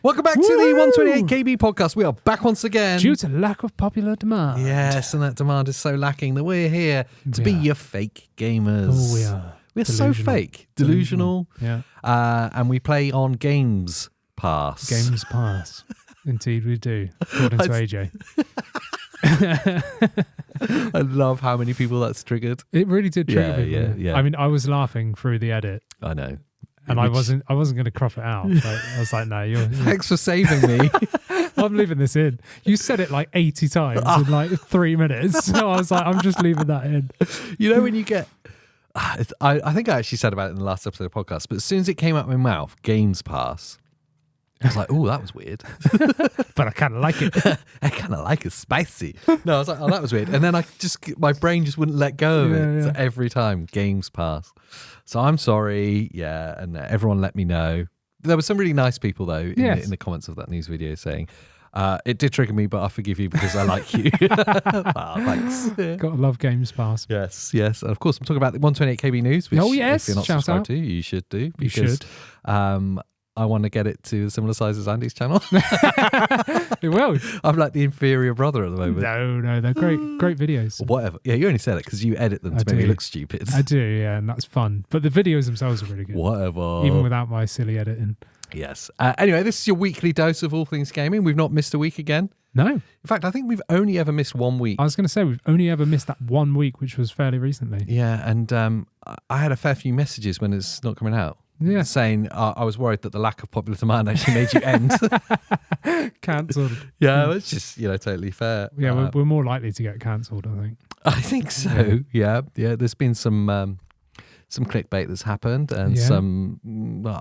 Welcome back to the 128KB podcast. We are back once again. Due to lack of popular demand. Yes, and that demand is so lacking that we're here to be your fake gamers. Oh, we are. We're so fake. Delusional. Yeah. And we play on Games Pass. Games Pass. Indeed we do, according to AJ. I love how many people that's triggered. It really did trigger people. Yeah. I mean, I was laughing through the edit. I know. And I wasn't going to crop it out. But I was like, no, you're Thanks for saving me. I'm leaving this in. You said it like 80 times in like 3 minutes. So I was like, I'm just leaving that in. You know when you get... I think I actually said about it in the last episode of the podcast, but as soon as it came out of my mouth, Games Pass, I was like, oh, that was weird. But I kind of like it. I kind of like it spicy. No, I was like, oh, that was weird. And then my brain just wouldn't let go of it. So every time, Games Pass. So I'm sorry. Yeah. And everyone let me know. There were some really nice people, though, in the comments of that news video saying, it did trigger me, but I forgive you because I like you. Wow, thanks. Yeah. Gotta love Games Pass. Yes. And of course, I'm talking about the 128KB news, which if you're not subscribed to, you should do. Because, you should. I want to get it to a similar size as Andy's channel. It will. I'm like the inferior brother at the moment. No, they're great videos. Whatever. Yeah, you only said it because you edit them to make me look stupid. I do, yeah, and that's fun. But the videos themselves are really good. Whatever. Even without my silly editing. Yes. Anyway, this is your weekly dose of all things gaming. We've not missed a week again. No. In fact, I think we've only ever missed 1 week. I was going to say, we've only ever missed that 1 week, which was fairly recently. Yeah, and I had a fair few messages when it's not coming out. Yeah. Saying I was worried that the lack of popular demand actually made you end. Cancelled. Yeah, it's just, totally fair. Yeah, we're more likely to get cancelled, I think. I think so. Yeah. There's been some clickbait that's happened and some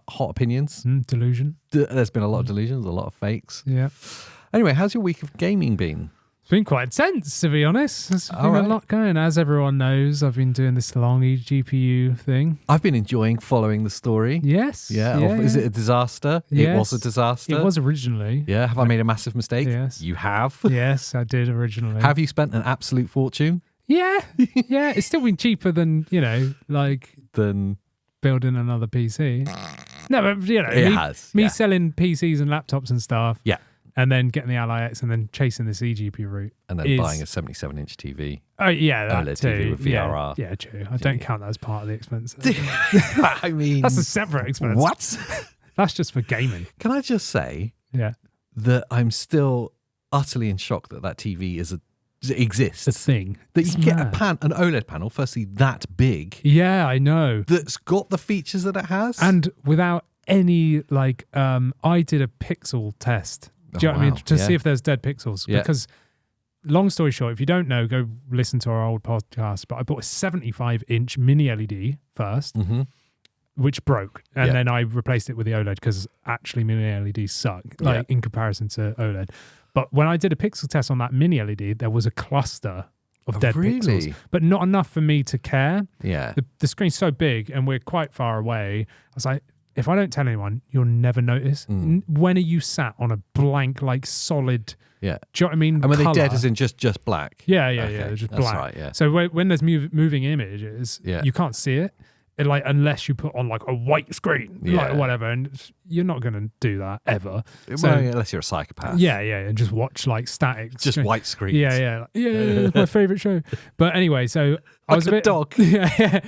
hot opinions. Delusion. There's been a lot of delusions, a lot of fakes. Yeah. Anyway, how's your week of gaming been? It's been quite intense, to be honest. There's been a lot going. As everyone knows, I've been doing this long eGPU thing. I've been enjoying following the story. Yes. Yeah. Is it a disaster? Yes. It was a disaster. It was originally. Yeah. Have I made a massive mistake? Yes. You have? Yes, I did originally. Have you spent an absolute fortune? Yeah. Yeah. It's still been cheaper than, Than building another PC. No, but, it has. Me selling PCs and laptops and stuff. Yeah. And then getting the Ally X and then chasing this eGPU route. And then buying a 77-inch TV. Oh, yeah, that OLED too. TV with VRR. Yeah, true. I don't count that as part of the expense. I mean... That's a separate expense. What? That's just for gaming. Can I just say that I'm still utterly in shock that TV exists. The thing. That you get an OLED panel, firstly, that big. Yeah, I know. That's got the features that it has. And without any, I did a pixel test. Do you know what I mean? To see if there's dead pixels. Yeah. Because, long story short, if you don't know, go listen to our old podcast. But I bought a 75-inch mini LED first, which broke. And then I replaced it with the OLED because actually mini LEDs suck, in comparison to OLED. But when I did a pixel test on that mini LED, there was a cluster of dead pixels. But not enough for me to care. Yeah. The screen's so big and we're quite far away. I was like, if I don't tell anyone, you'll never notice. When are you sat on a blank, solid... Yeah. Do you know what I mean? And when they're dead as in just black? Yeah. They're just black. Right, yeah. So when there's moving images, you can't see it. Unless you put on a white screen, whatever, and you're not going to do that ever. Unless you're a psychopath. Yeah, and just watch static. Just white screens. Yeah. It's my favourite show. But anyway, so I was a bit dog. Yeah.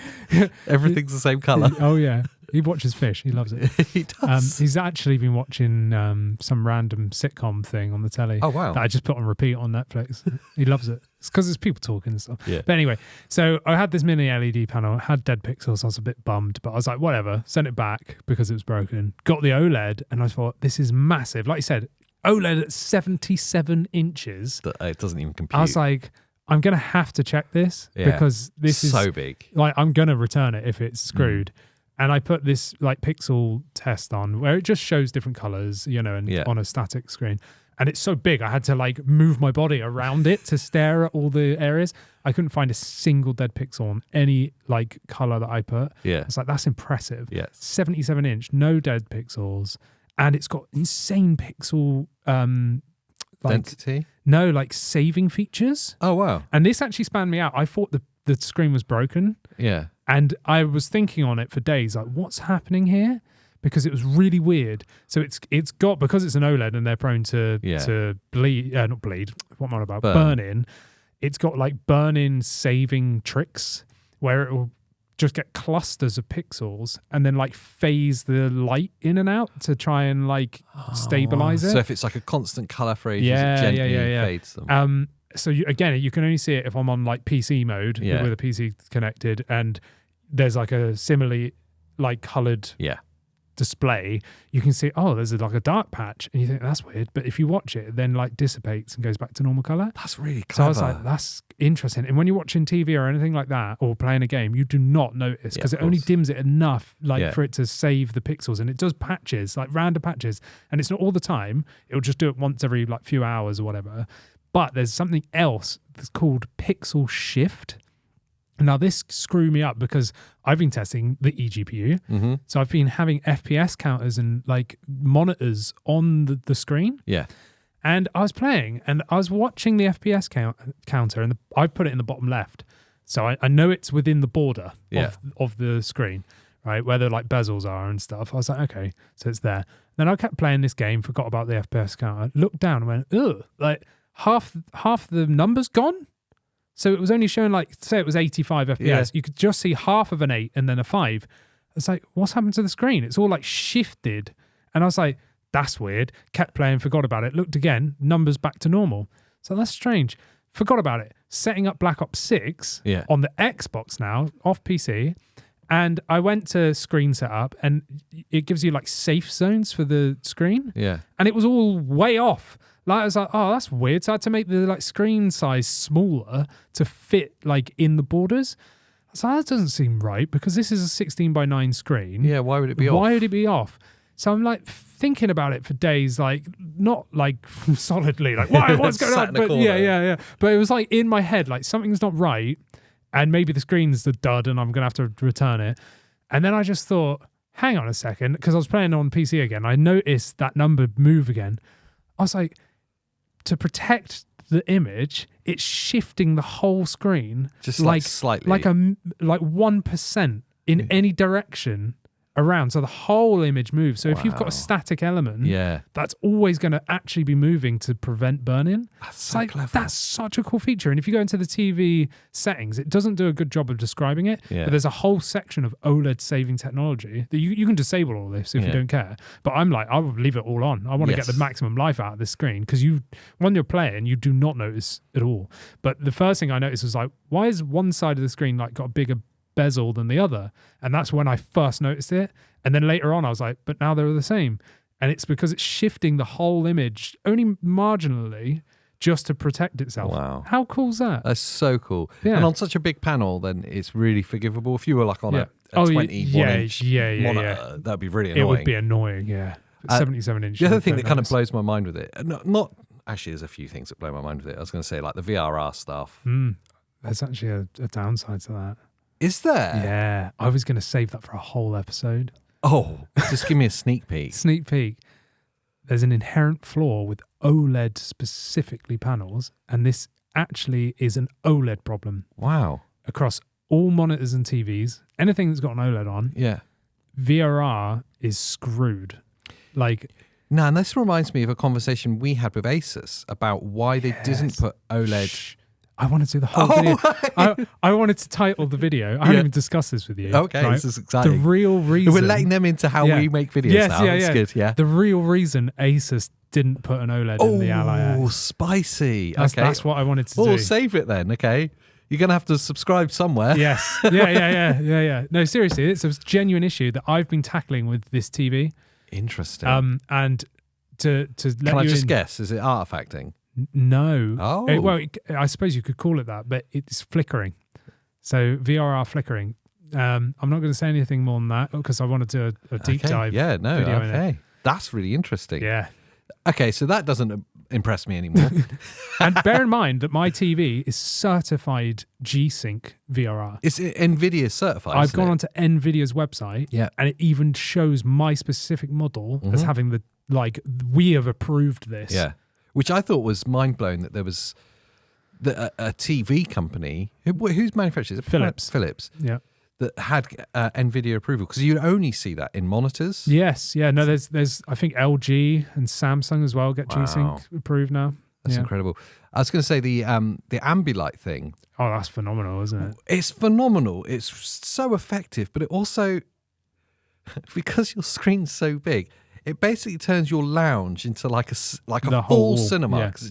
Everything's the same colour. Oh yeah. He watches fish. He loves it. He does. He's actually been watching some random sitcom thing on the telly. Oh, wow. That I just put on repeat on Netflix. He loves it. It's because it's people talking and stuff. Yeah. But anyway, so I had this mini LED panel. It had dead pixels. I was a bit bummed, but I was like, whatever. Sent it back because it was broken. Got the OLED, and I thought, this is massive. Like you said, OLED at 77 inches. It doesn't even compute. I was like, I'm going to have to check this because this is so big. I'm going to return it if it's screwed. And I put this pixel test on where it just shows different colors, and on a static screen. And it's so big, I had to move my body around it to stare at all the areas. I couldn't find a single dead pixel on any color that I put. Yeah. It's that's impressive. Yes. 77-inch, no dead pixels. And it's got insane pixel density? No, saving features. Oh, wow. And this actually spanned me out. I thought the screen was broken. Yeah. And I was thinking on it for days, what's happening here? because it was really weird. So it's got, because it's an OLED and they're prone to bleed, not bleed, what am I about? Burn in. It's got like burn-in saving tricks where it will just get clusters of pixels and then like phase the light in and out to try and like stabilize it. So if it's like a constant color for ages, it gently fades them. So you can only see it if I'm on like PC mode with a PC connected, and there's like a similarly like colored display. You can see, there's like a dark patch, and you think that's weird. But if you watch it, it then like dissipates and goes back to normal color. That's really clever. So I was like, that's interesting. And when you're watching TV or anything like that, or playing a game, you do not notice because it only dims it enough for it to save the pixels. And it does patches, like random patches. And it's not all the time. It'll just do it once every like few hours or whatever. But there's something else that's called pixel shift. Now, this screwed me up because I've been testing the eGPU. So I've been having FPS counters and like monitors on the screen. Yeah. And I was playing and I was watching the FPS counter, and I put it in the bottom left. So I know it's within the border of the screen, right? Where the like bezels are and stuff. I was like, okay, so it's there. Then I kept playing this game, forgot about the FPS counter, looked down and went, ugh, like half the numbers gone. So it was only showing like, say it was 85 FPS. Yeah. You could just see half of an 8 and then a 5. It's like, what's happened to the screen? It's all like shifted. And I was like, that's weird. Kept playing, forgot about it. Looked again, numbers back to normal. So that's strange. Forgot about it. Setting up Black Ops 6 on the Xbox now, off PC. And I went to screen setup, and it gives you like safe zones for the screen. Yeah. And it was all way off. Like I was like, oh, that's weird. So I had to make the like screen size smaller to fit like in the borders. So that doesn't seem right because this is a 16:9 screen. Yeah, why would it be off? Why would it be off? So I'm like thinking about it for days, like not like solidly, like what's going on? But yeah. But it was like in my head, like something's not right, and maybe the screen's the dud, and I'm gonna have to return it. And then I just thought, hang on a second, because I was playing on PC again. I noticed that number move again. I was like, to protect the image, it's shifting the whole screen, just like slightly, like 1% in any direction around, so the whole image moves. So if you've got a static element, that's always going to actually be moving to prevent burn-in. That's so clever. That's such a cool feature. And if you go into the TV settings, it doesn't do a good job of describing it, but there's a whole section of OLED saving technology that you can disable all this if you don't care. But I'm like, I would leave it all on. I want to get the maximum life out of this screen, because when you're playing, you do not notice at all. But the first thing I noticed was like, why is one side of the screen like got a bigger bezel than the other? And that's when I first noticed it. And then later on I was like, but now they're the same. And it's because it's shifting the whole image only marginally just to protect itself. Wow. How cool is that? That's so cool. Yeah. And on such a big panel, then it's really forgivable. If you were like on a 21-inch monitor, that'd be really annoying. It would be annoying, 77 inch. The other thing that kind of blows my mind with it, not actually, there's a few things that blow my mind with it. I was going to say like the VRR stuff. There's actually a downside to that. Is there? Yeah. I was going to save that for a whole episode. Oh, just give me a sneak peek. Sneak peek. There's an inherent flaw with OLED specifically panels, and this actually is an OLED problem. Wow. Across all monitors and TVs, anything that's got an OLED on, VRR is screwed. Like, no, and this reminds me of a conversation we had with Asus about why they didn't put OLED. Shh. I wanted to do the whole video. I wanted to title the video. I haven't even discussed this with you. Okay, right? this is exciting. The real reason. We're letting them into how we make videos now. It's good, The real reason Asus didn't put an OLED in the Ally X. Oh, spicy. That's what I wanted to do. Oh, save it then, okay? You're going to have to subscribe somewhere. Yes. Yeah. No, seriously, it's a genuine issue that I've been tackling with this TV. Interesting. And to let Can I just guess? Is it artifacting? No. Oh. I suppose you could call it that, but it's flickering. So VRR flickering. I'm not going to say anything more than that because I wanted to a deep dive. Yeah, no, video okay. in it. That's really interesting. Yeah. Okay, so that doesn't impress me anymore. And bear in mind that my TV is certified G-Sync VRR. It's NVIDIA certified. I've gone onto NVIDIA's website, and it even shows my specific model as having the we have approved this. Yeah. Which I thought was mind-blowing that there was a TV company, whose manufactures it? Philips. Philips. Yeah. that had NVIDIA approval, because you only see that in monitors. Yes, yeah. No, there's I think LG and Samsung as well get G-Sync approved now. That's incredible. I was going to say the Ambilight thing. Oh, that's phenomenal, isn't it? It's phenomenal. It's so effective, but it also, because your screen's so big, it basically turns your lounge into like a full cinema, because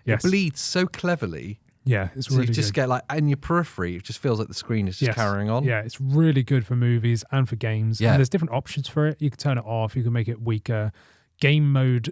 it bleeds so cleverly. Yeah, it's so really you just good. get like, in your periphery, it just feels like the screen is just carrying on. Yeah, it's really good for movies and for games. Yeah. And there's different options for it. You can turn it off. You can make it weaker. Game mode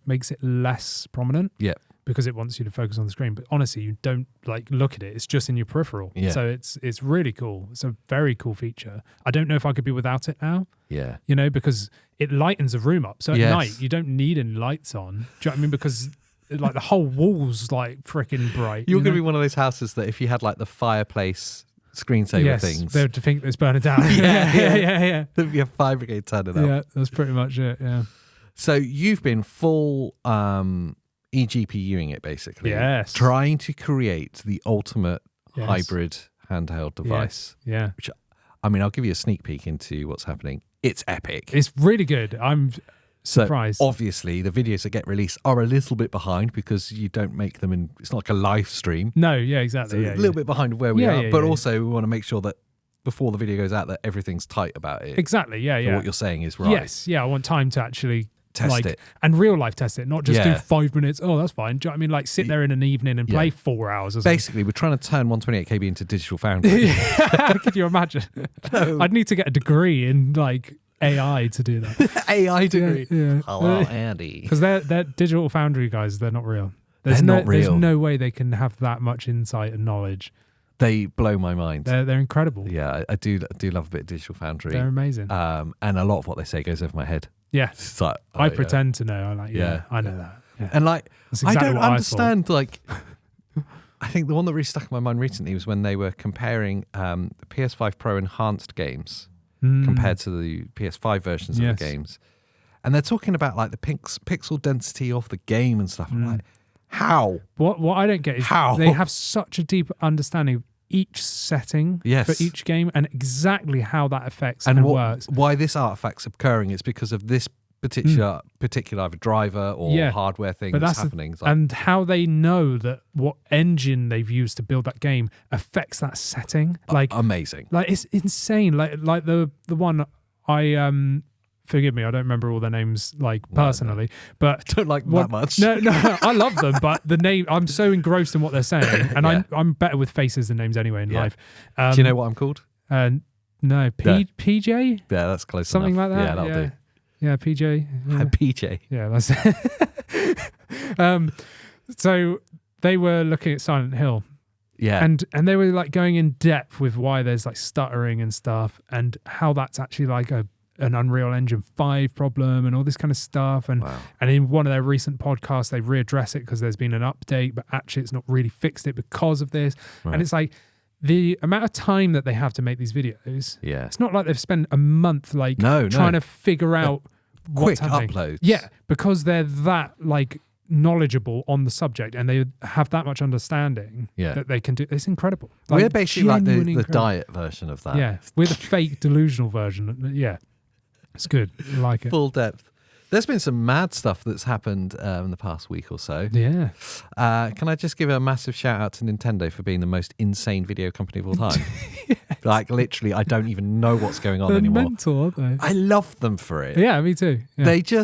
makes it less prominent. Yeah. Because it wants you to focus on the screen. But honestly, you don't look at it. It's just in your peripheral. Yeah. So it's really cool. It's a very cool feature. I don't know if I could be without it now. Yeah. Because it lightens the room up. So at night, you don't need any lights on. Do you know what I mean? Because like the whole wall's like freaking bright. You're going to be one of those houses that if you had like the fireplace screensaver things, they would think it's burning down. yeah. There'd be a fire brigade turning up. Yeah, that's pretty much it. Yeah. So you've been full eGPUing it basically. Yes. Trying to create the ultimate hybrid handheld device. Yes. Yeah. Which, I mean, I'll give you a sneak peek into what's happening. It's epic. It's really good. I'm surprised. So obviously, the videos that get released are a little bit behind because you don't make them in. It's not like a live stream. No. Yeah. Exactly. So a little bit behind where we are, but also we want to make sure that before the video goes out, that everything's tight about it. Exactly. Yeah. So what you're saying is right. Yes. Yeah. I want time to actually test it and real life test it, not just do 5 minutes. Oh, that's fine. Do you know what I mean? Like sit there in an evening and play 4 hours or something. Basically, we're trying to turn 128 KB into digital Foundry. Could you imagine? No. I'd need to get a degree in like AI to do that. AI degree. Yeah. Hello, Andy. Because they're digital Foundry guys. They're not real. They're not real. There's no way they can have that much insight and knowledge. They blow my mind. They're incredible. Yeah, I do love a bit of digital Foundry. They're amazing. And a lot of what they say goes over my head. Yeah, it's like, I pretend to know. I'm like, I know that. Yeah. And like, exactly I don't understand. Like, I think the one that really stuck in my mind recently was when they were comparing the PS5 Pro enhanced games compared to the PS5 versions of the games, and they're talking about like the pixel density of the game and stuff. I'm like, how? What I don't get is how they have such a deep understanding of each setting for each game and exactly how that affects and works. Why this artifact's occurring is because of this particular either driver or hardware thing that's happening. And how they know that what engine they've used to build that game affects that setting. Like amazing. Like it's insane. Like the one I forgive me, I don't remember all their names personally, but I don't like them that much. No, I love them, but the name, I'm so engrossed in what they're saying, and I'm better with faces than names anyway in life. Do you know what I'm called? No, PJ. Yeah, that's close. Something enough. like that. Yeah, that'll do. Yeah, PJ. Yeah. PJ. Yeah, that's it. So they were looking at Silent Hill. Yeah. And they were like going in depth with why there's like stuttering and stuff and how that's actually like an Unreal Engine 5 problem and all this kind of stuff. And in one of their recent podcasts, they readdress it because there's been an update, but actually it's not really fixed it because of this. Right. And it's like the amount of time that they have to make these videos. Yeah. It's not like they've spent a month trying to figure out what's quick happening. Uploads. Yeah, because they're that knowledgeable on the subject and they have that much understanding that they can do. It's incredible. We're basically like the diet version of that. Yeah, we're the fake delusional version. Yeah, it's good. I like it. Full depth. There's been some mad stuff that's happened in the past week or so. Yeah. Can I just give a massive shout out to Nintendo for being the most insane video company of all time? Yes. Like literally, I don't even know what's going on anymore. They're mental, aren't they? I love them for it. Yeah, me too. Yeah.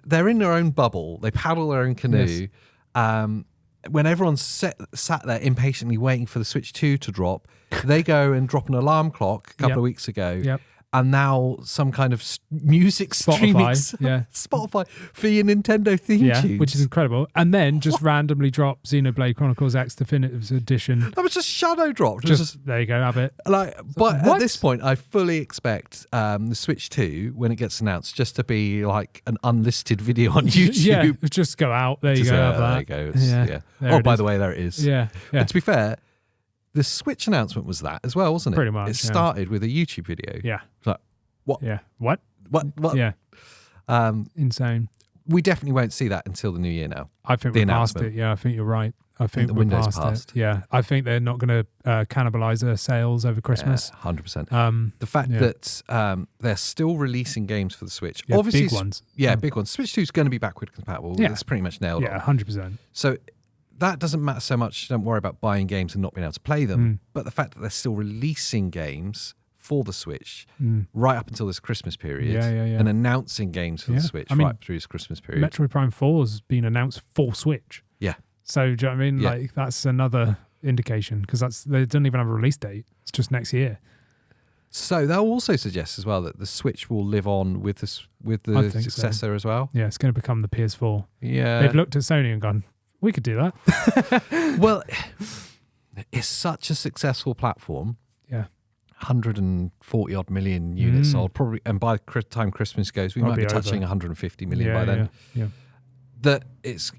They're in their own bubble. They paddle their own canoe. Yes. When everyone's sat there impatiently waiting for the Switch 2 to drop, they go and drop an alarm clock a couple of weeks ago. Yep. And now some kind of music streaming Spotify for your Nintendo theme tunes. Which is incredible. And then just randomly drop Xenoblade Chronicles X Definitive Edition. That was just shadow dropped. There you go, have it. But at this point, I fully expect the Switch 2, when it gets announced, just to be like an unlisted video on YouTube. Yeah, just go out. There you go. Have that. There you go. Oh, by the way, there it is. Yeah. But to be fair, the Switch announcement was that as well, wasn't it? Pretty much. It started with a YouTube video. Yeah. It's like, what? Yeah. What? Yeah. Insane. We definitely won't see that until the new year now. I think we passed it. Yeah, I think you're right. I think the we're window's past passed. it. Yeah, I think they're not going to cannibalize their sales over Christmas. 100%. The fact that they're still releasing games for the Switch, obviously big ones. Big ones. Switch 2 is going to be backward compatible. Yeah. That's pretty much nailed on. Yeah, 100%. So that doesn't matter so much. Don't worry about buying games and not being able to play them. But the fact that they're still releasing games for the Switch right up until this Christmas period and announcing games for the Switch right through this Christmas period. Metroid Prime 4 has been announced for Switch. Yeah. So, do you know what I mean? Like, that's another indication, because they don't even have a release date. It's just next year. So they'll also suggest as well that the Switch will live on with the successor as well. Yeah, it's going to become the PS4. Yeah. They've looked at Sony and gone, we could do that. Well, it's such a successful platform. Yeah. 140 odd million units sold, probably, and by the time Christmas goes, we might be touching 150 million by then. Yeah. That it's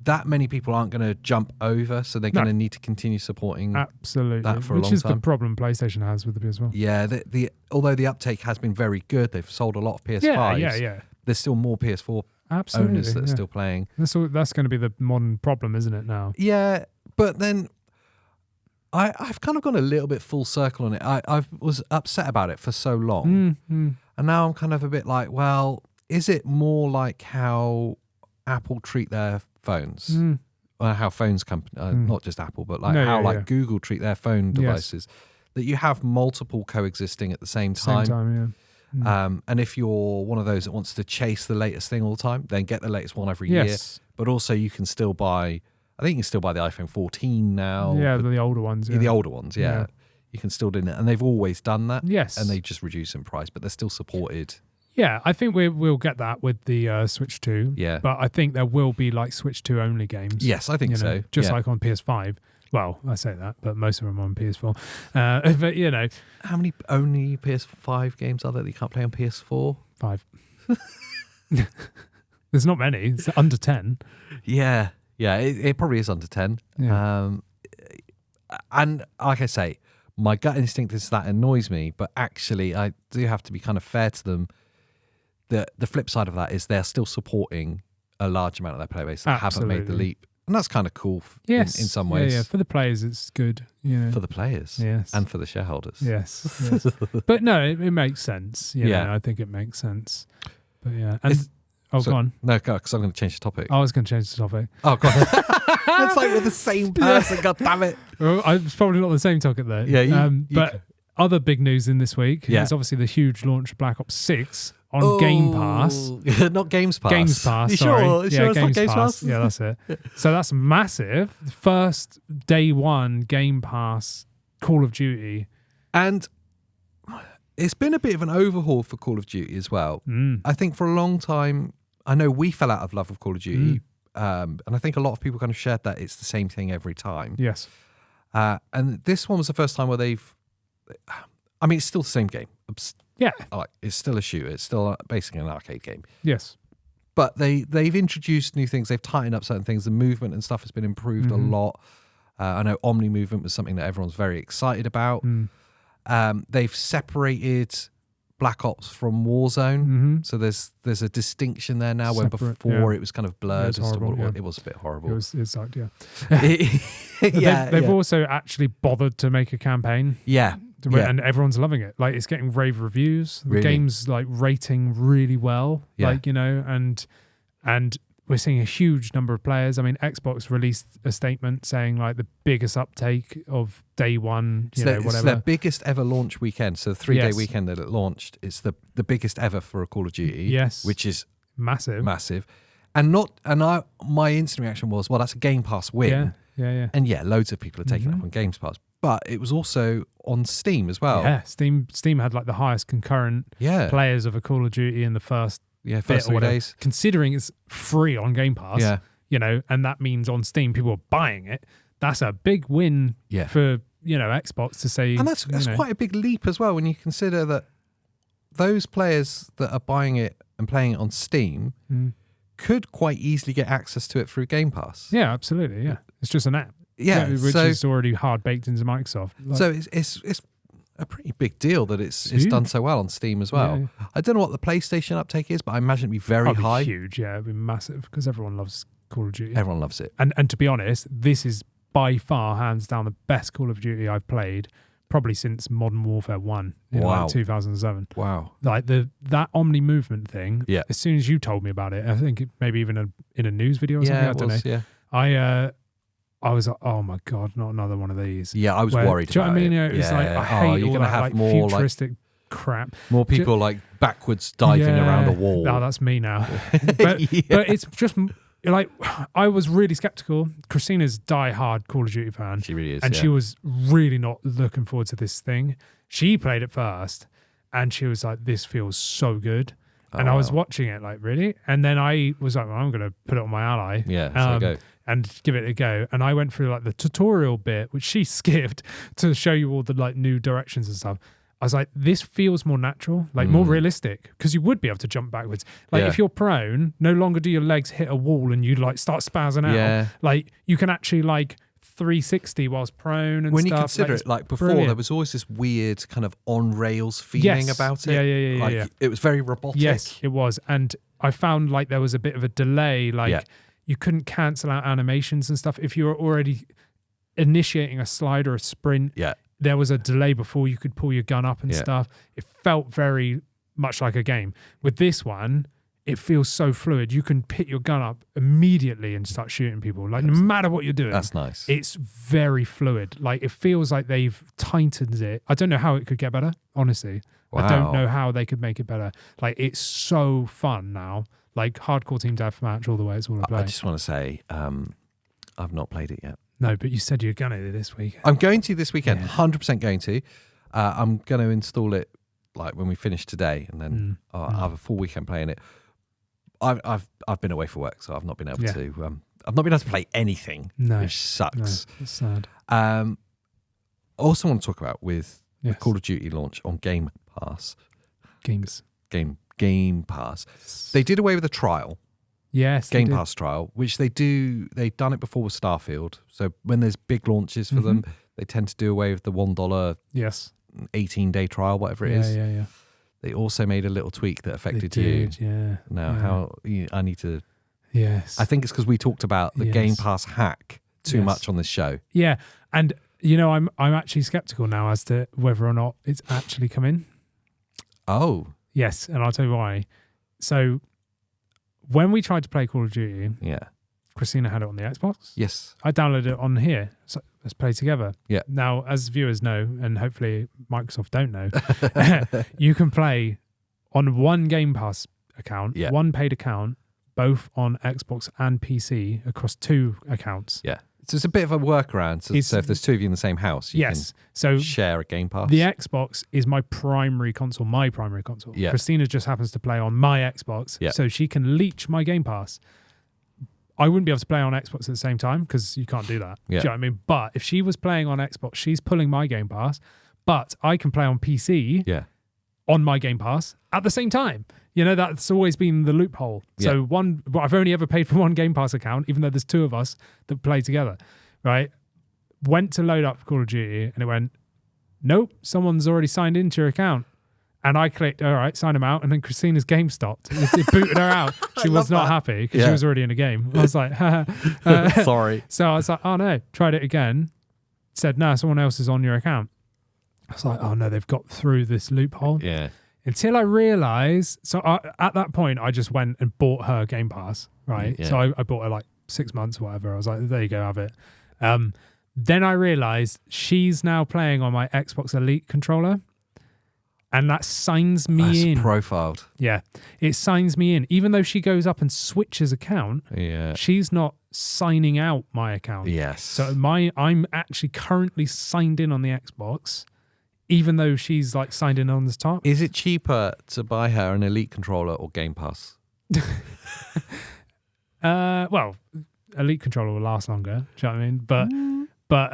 that many people aren't going to jump over, so they're going to need to continue supporting that for a long time. Which is the problem PlayStation has with the PS4. Yeah, although the uptake has been very good, they've sold a lot of PS5s. Yeah. There's still more PS4 owners that are still playing. That's going to be the modern problem, isn't it, now? Yeah, but then I've kind of gone a little bit full circle on it. I was upset about it for so long, and now I'm kind of a bit like, well, is it more like how Apple treat their phones, or how phones company, not just Apple, but like Google treat their phone devices, that you have multiple coexisting at the same time. And if you're one of those that wants to chase the latest thing all the time, then get the latest one every year. But also you can still buy, I think you can still buy the iPhone 14 now. Yeah, the older ones. The older ones, yeah. You can still do it. And they've always done that. Yes. And they just reduce in price, but they're still supported. Yeah, I think we'll get that with the Switch 2. Yeah. But I think there will be like Switch 2 only games. Yes, I think so. Just like on PS5. Well, I say that, but most of them are on PS4. But, how many only PS5 games are there that you can't play on PS4? 5. There's not many. It's under 10. Yeah. Yeah, it probably is under 10. Yeah. And like I say, my gut instinct is that annoys me, but actually I do have to be kind of fair to them. The flip side of that is they're still supporting a large amount of their player base that haven't made the leap. And that's kind of cool in some ways. Yeah. For the players, it's good. For the players. Yes. And for the shareholders. Yes. But no, it makes sense. I think it makes sense. But yeah. And go on. No, because I'm going to change the topic. I was going to change the topic. Oh, God. It's like we're the same person. God damn it. Well, it's probably not the same topic though. Yeah. But other big news in this week is obviously the huge launch of Black Ops 6 on Game Pass. Not Games Pass. Games Pass, You sorry. sure it's not Games Pass? Yeah, that's it. So that's massive. First day one Game Pass Call of Duty. And it's been a bit of an overhaul for Call of Duty as well. I think for a long time, I know we fell out of love with Call of Duty. And I think a lot of people kind of shared that it's the same thing every time. Yes. And this one was the first time where it's still the same game. Yeah. It's still a shooter. It's still basically an arcade game. Yes. But they've introduced new things. They've tightened up certain things. The movement and stuff has been improved a lot. I know Omni movement was something that everyone's very excited about. They've separated Black Ops from Warzone. So there's a distinction there now, where before it was kind of blurred as to what it was a bit horrible. It's like, They've also actually bothered to make a campaign. Yeah. And everyone's loving it. Like, it's getting rave reviews. The game's like rating really well. Like, and we're seeing a huge number of players. I mean, Xbox released a statement saying like the biggest uptake of day one, whatever. It's their biggest ever launch weekend. So the 3-day weekend that it launched, it's the biggest ever for a Call of Duty. Yes. Which is massive. And my instant reaction was, well, that's a Game Pass win. Yeah. And loads of people are taking up on Game Pass. But it was also on Steam as well. Yeah, Steam had like the highest concurrent players of a Call of Duty in the first 3 days. Considering it's free on Game Pass, and that means on Steam people are buying it. That's a big win for Xbox to say. And that's quite a big leap as well when you consider that those players that are buying it and playing it on Steam could quite easily get access to it through Game Pass. Yeah, absolutely. Yeah, it's just an app. Yeah, which is already hard baked into Microsoft. So it's a pretty big deal that it's done so well on Steam as well. I don't know what the PlayStation uptake is, but I imagine it'd be very high. Huge, it'd be massive because everyone loves Call of Duty. Everyone loves it. And to be honest, this is by far, hands down, the best Call of Duty I've played, probably since Modern Warfare 1 in like 2007. Wow. Like that Omni movement thing, yeah. as soon as you told me about it, I think maybe even in a news video or something, I don't know. Yeah. I was like, oh my God, not another one of these. Yeah, I was worried. Do you know what I mean? It was like, I hate you're all gonna that have like more futuristic crap. More people like backwards diving around a wall. No, that's me now. But it's just like, I was really skeptical. Christina's die-hard Call of Duty fan. She really is. And she was really not looking forward to this thing. She played it first and she was like, this feels so good. And I was watching it like, really? And then I was like, well, I'm going to put it on my Ally. Yeah, so go. And give it a go. And I went through like the tutorial bit, which she skipped to show you all the like new directions and stuff. I was like, this feels more natural, like more realistic, because you would be able to jump backwards. Like if you're prone, no longer do your legs hit a wall and you like start spazzing out. Yeah. Like you can actually like 360 whilst prone and when stuff. You consider it, like before, there was always this weird kind of on rails feeling about it. Yeah. It was very robotic. Yes, it was. And I found like there was a bit of a delay. Like you couldn't cancel out animations and stuff. If you were already initiating a slide or a sprint, there was a delay before you could pull your gun up and stuff. It felt very much like a game. With this one, it feels so fluid. You can pick your gun up immediately and start shooting people. Like no matter what you're doing. That's nice. It's very fluid. Like it feels like they've tightened it. I don't know how it could get better, honestly. Wow. I don't know how they could make it better. Like it's so fun now. Like hardcore team deathmatch all the way. It's all I play. I just want to say, I've not played it yet. No, but you said you're going to this week. I'm going to this weekend. 100% going to. I'm going to install it like when we finish today, and then I'll have a full weekend playing it. I've been away for work, so I've not been able to. I've not been able to play anything, which sucks. No, it's sad. Also, want to talk about with the Call of Duty launch on Game Pass. Game Pass. They did away with a trial. Yes, Game Pass trial, which they've done it before with Starfield. So when there's big launches for them, they tend to do away with the $1 18-day trial, whatever it is. Yeah. They also made a little tweak that affected you. Yeah. Now, I need to. Yes. I think it's because we talked about the Game Pass hack too much on this show. Yeah, and you know, I'm actually skeptical now as to whether or not it's actually come in. Oh. Yes, and I'll tell you why. So, when we tried to play Call of Duty, Christina had it on the Xbox. Yes. I downloaded it on here. So let's play together. Yeah. Now, as viewers know, and hopefully Microsoft don't know, you can play on one Game Pass account, one paid account, both on Xbox and PC across 2 accounts. Yeah. So it's a bit of a workaround. So if there's 2 of you in the same house, you can share a Game Pass. The Xbox is my primary console. Yeah. Christina just happens to play on my Xbox, so she can leech my Game Pass. I wouldn't be able to play on Xbox at the same time because you can't do that. Do you know what I mean? But if she was playing on Xbox, she's pulling my Game Pass, but I can play on PC on my Game Pass at the same time. You know, that's always been the loophole. So I've only ever paid for one Game Pass account, even though there's 2 of us that play together, right? Went to load up Call of Duty and it went, nope, someone's already signed into your account. And I clicked, all right, sign him out. And then Christina's game stopped. It booted her out. She was not happy because she was already in a game. I was like, sorry. So I was like, oh no, tried it again. Said, no, someone else is on your account. I was like, oh no, they've got through this loophole. Yeah. Until I realised, at that point, I just went and bought her Game Pass, right? Yeah. So I bought her like 6 months or whatever. I was like, there you go, have it. Then I realised she's now playing on my Xbox Elite controller. And that signs me in. That's profiled. Yeah. It signs me in. Even though she goes up and switches account, she's not signing out my account. Yes. So I'm actually currently signed in on the Xbox, even though she's like signed in on the top. Is it cheaper to buy her an Elite controller or Game Pass? Well, Elite controller will last longer. Do you know what I mean? But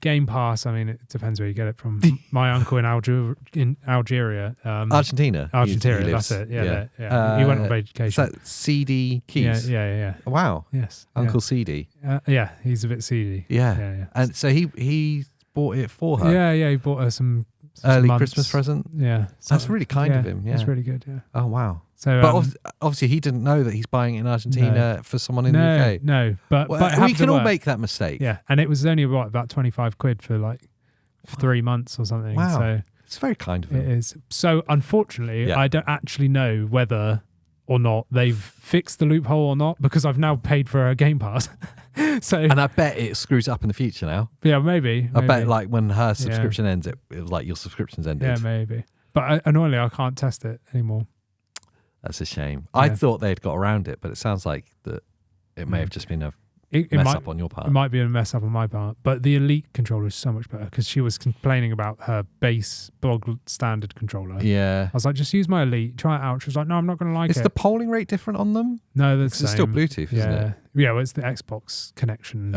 Game Pass, I mean, it depends where you get it from. My uncle in Algeria. Argentina. That's it. Yeah. He went on vacation. Is that CD Keys? Yeah. Wow. Yes. Uncle CD. Yeah, he's a bit seedy. Yeah. And so he bought it for her. Yeah. He bought her some early months. Christmas present. Yeah. That's really kind of him. Yeah. That's really good. Yeah. Oh, wow. So, but obviously he didn't know that he's buying it in Argentina for someone in the UK. No, but we can all make that mistake. Yeah, and it was only about 25 quid for like 3 months or something. Wow, so it's very kind of him. It is. So unfortunately, I don't actually know whether or not they've fixed the loophole or not, because I've now paid for a Game Pass. And I bet it screws up in the future now. Yeah, maybe. I bet like when her subscription ends, it was like your subscription's ended. Yeah, maybe. But annoyingly, I can't test it anymore. That's a shame. I thought they'd got around it, but it sounds like that it may have just been a mess up on your part. It might be a mess up on my part, but the Elite controller is so much better, because she was complaining about her base bog standard controller. Yeah. I was like, just use my Elite, try it out. She was like, no, I'm not going to like it. Is the polling rate different on them? No, it's still Bluetooth, isn't it? Yeah, well, it's the Xbox connection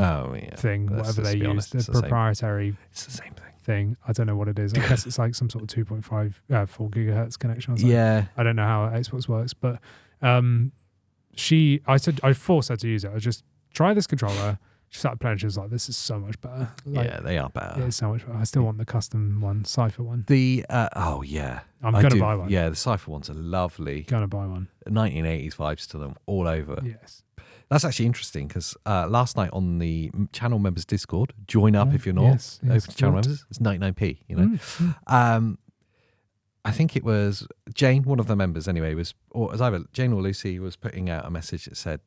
thing, whatever they use. The proprietary. It's the same thing. I don't know what it is. I guess it's like some sort of 4 gigahertz connection or something. Yeah. I don't know how Xbox works, but I forced her to use it. I just try this controller. She started playing. She was like, "This is so much better." Like, yeah, they are better. It is so much better. I still want the custom one, Cypher one. I'm gonna buy one. Yeah, the Cypher ones are lovely. Gonna buy one. 1980s vibes to them all over. Yes. That's actually interesting, because last night on the channel members Discord, join up if you're not open to channel members. It's 99p. You know. I think it was Jane, one of the members anyway, it was either Jane or Lucy, was putting out a message that said,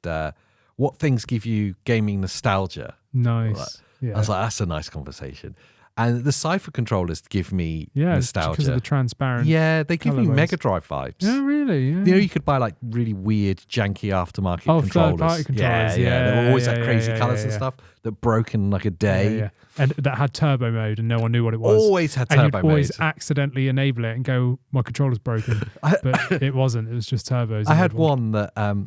what things give you gaming nostalgia? Nice. I was like, that's a nice conversation. And the Cypher controllers give me nostalgia. Because of the transparent. Yeah, they give me colorways. Mega Drive vibes. Yeah, really? Yeah. You know, you could buy like really weird, janky aftermarket controllers. Third-party controllers. Yeah. They were always like crazy colours and stuff that broke in like a day. Yeah. And that had turbo mode and no one knew what it was. Always had turbo mode. And you'd always accidentally enable it and go, my controller's broken. But it wasn't. It was just turbos. I had one that... do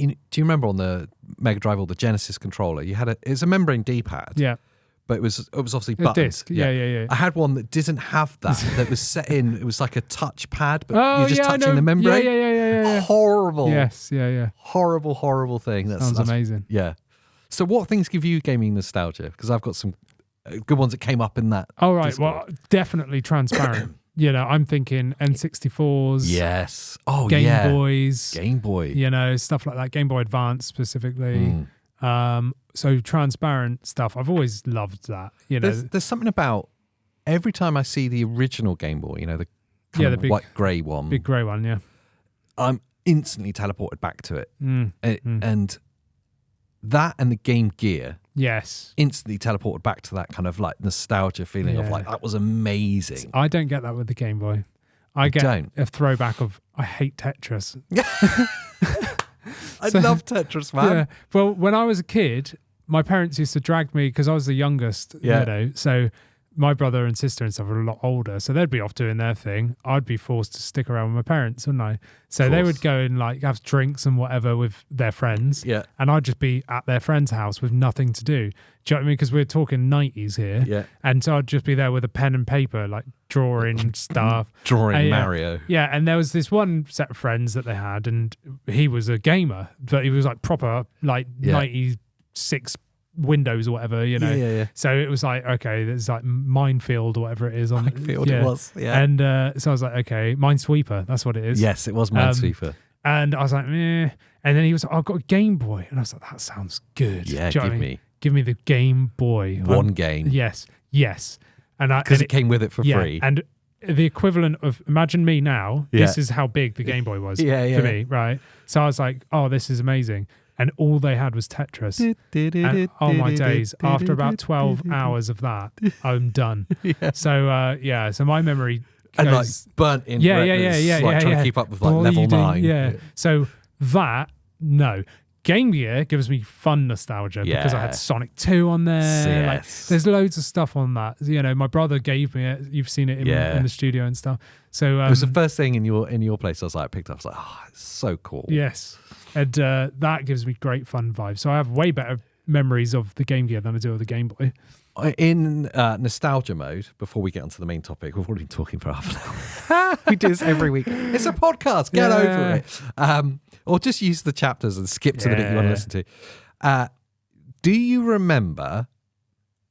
you remember on the Mega Drive or the Genesis controller, you had it's a membrane D-pad. Yeah. But it was obviously buttons. A disc. Yeah. I had one that didn't have that. That was set in. It was like a touch pad, but you're just touching the membrane. Yeah. Horrible. Yes. Yeah. Horrible thing. Sounds amazing. Yeah. So, what things give you gaming nostalgia? Because I've got some good ones that came up in that. Oh right. Discord. Well, definitely transparent. You know, I'm thinking N64s. Yes. Oh, Game Boys. Game Boy. You know, stuff like that. Game Boy Advance specifically. So transparent stuff. I've always loved that. You know, there's something about every time I see the original Game Boy. You know, the big white grey one, big grey one. Yeah, I'm instantly teleported back to it, and that and the Game Gear. Yes, instantly teleported back to that kind of like nostalgia feeling of like that was amazing. I don't get that with the Game Boy. I get a throwback of I hate Tetris. I love Tetris, man. Yeah. Well, when I was a kid, my parents used to drag me because I was the youngest, you know, so my brother and sister and stuff are a lot older, so they'd be off doing their thing. I'd be forced to stick around with my parents, wouldn't I? So they would go and like have drinks and whatever with their friends, and I'd just be at their friend's house with nothing to do. Do you know what I mean? Because we're talking 90s here, and so I'd just be there with a pen and paper, like drawing stuff, Mario. Yeah, and there was this one set of friends that they had, and he was a gamer, but he was like proper like 96. Windows or whatever, you know. So it was like, okay, there's like Minefield or whatever it is on Minefield. It was, and so I was like, okay, Minesweeper, that's what it is. Yes, it was Minesweeper. And I was like, meh. And then he was like, I've got a Game Boy, and I was like, that sounds good. Yeah, give me the Game Boy. One game. Yes. And because it came with it for free. And the equivalent of, imagine me now, this is how big the Game Boy was for me, right? So I was like, oh, this is amazing. And all they had was Tetris. And, oh my days. After about 12 hours of that, I'm done. So, so my memory goes, and like burnt in trying to keep up with like level 9. Yeah. So that, no. Game Gear gives me fun nostalgia because I had Sonic 2 on there. Like, there's loads of stuff on that. You know, my brother gave me it. You've seen it in the studio and stuff. So it was the first thing in your place. I was like, picked up. I was like, oh, it's so cool. Yes, and that gives me great fun vibes. So I have way better memories of the Game Gear than I do of the Game Boy. In nostalgia mode, before we get onto the main topic, we've already been talking for half an hour. We do this every week. It's a podcast. Get over it. Or just use the chapters and skip to the bit you want to listen to. Do you remember,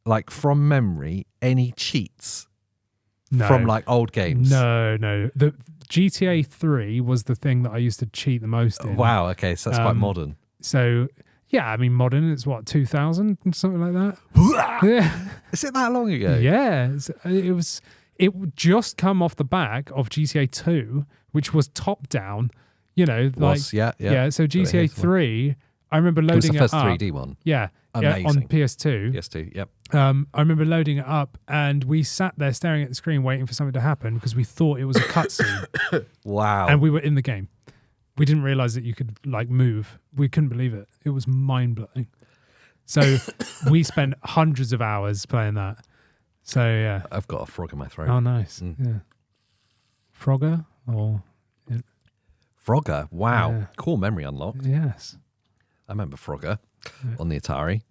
like from memory, any cheats from like old games? No. The GTA 3 was the thing that I used to cheat the most in. Wow. Okay, so that's quite modern. So yeah, I mean, modern. It's what 2000 and something like that. Yeah. Is it that long ago? Yeah, it was. It just come off the back of GTA 2, which was top down. You know, like yeah. So GTA 3, I remember loading it was the first up. 3D one. Yeah, amazing. On PS2. PS2. Yep. I remember loading it up, and we sat there staring at the screen, waiting for something to happen because we thought it was a cutscene. Wow. And we were in the game. We didn't realize that you could like move. We couldn't believe it. It was mind blowing. So we spent hundreds of hours playing that. So yeah, I've got a frog in my throat. Oh, nice. Yeah. Frogger or Frogger. Wow. Yeah. Cool memory unlocked. Yes. I remember Frogger on the Atari.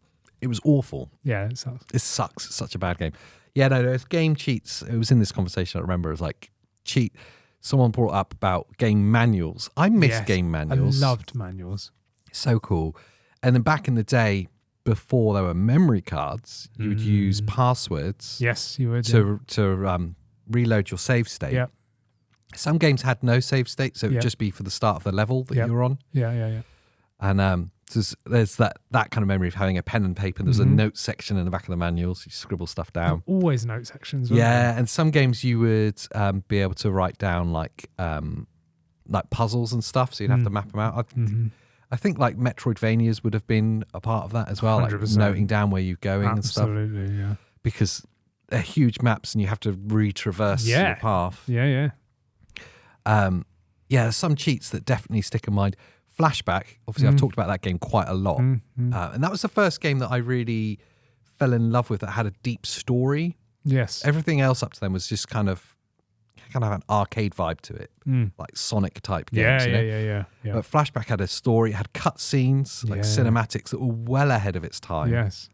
It was awful. Yeah, it sucks. It sucks. It's such a bad game. Yeah, no, there's game cheats. It was in this conversation I remember. It was like cheat. Someone brought up about game manuals. I miss game manuals. I loved manuals. So cool. And then back in the day, before there were memory cards, you would use passwords. Yes, you would. To reload your save state. Yeah. Some games had no save state, so it would just be for the start of the level that you were on. Yeah. And there's that kind of memory of having a pen and paper. There's a note section in the back of the manuals. You scribble stuff down. Always note sections. Yeah, and some games you would be able to write down like puzzles and stuff, so you'd have to map them out. I think like Metroidvanias would have been a part of that as well, 100%. like noting down where you're going and stuff. Absolutely, yeah. Because they're huge maps and you have to retraverse your path. Yeah. There's some cheats that definitely stick in mind. Flashback, obviously I've talked about that game quite a lot. And that was the first game that I really fell in love with that had a deep story. Yes. Everything else up to then was just kind of an arcade vibe to it, like Sonic type games. Yeah. But Flashback had a story, it had cutscenes, like cinematics that were well ahead of its time. Yes.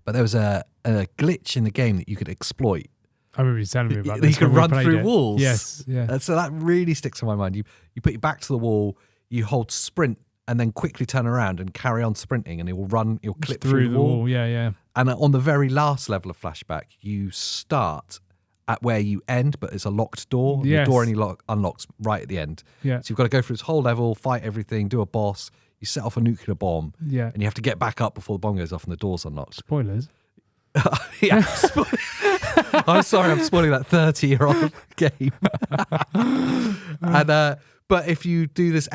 But there was a glitch in the game that you could exploit. I remember you telling me about this. You could run through walls. Yes, yeah. So that really sticks in my mind. You put your back to the wall, you hold sprint, and then quickly turn around and carry on sprinting, and you'll clip through the wall. Yeah. And on the very last level of Flashback, you start at where you end, but it's a locked door. Yes. The door only unlocks right at the end. Yeah. So you've got to go through this whole level, fight everything, do a boss. You set off a nuclear bomb. Yeah. And you have to get back up before the bomb goes off and the door's unlocked. Spoilers. Yeah. I'm sorry, I'm spoiling that 30-year-old game. But if you do this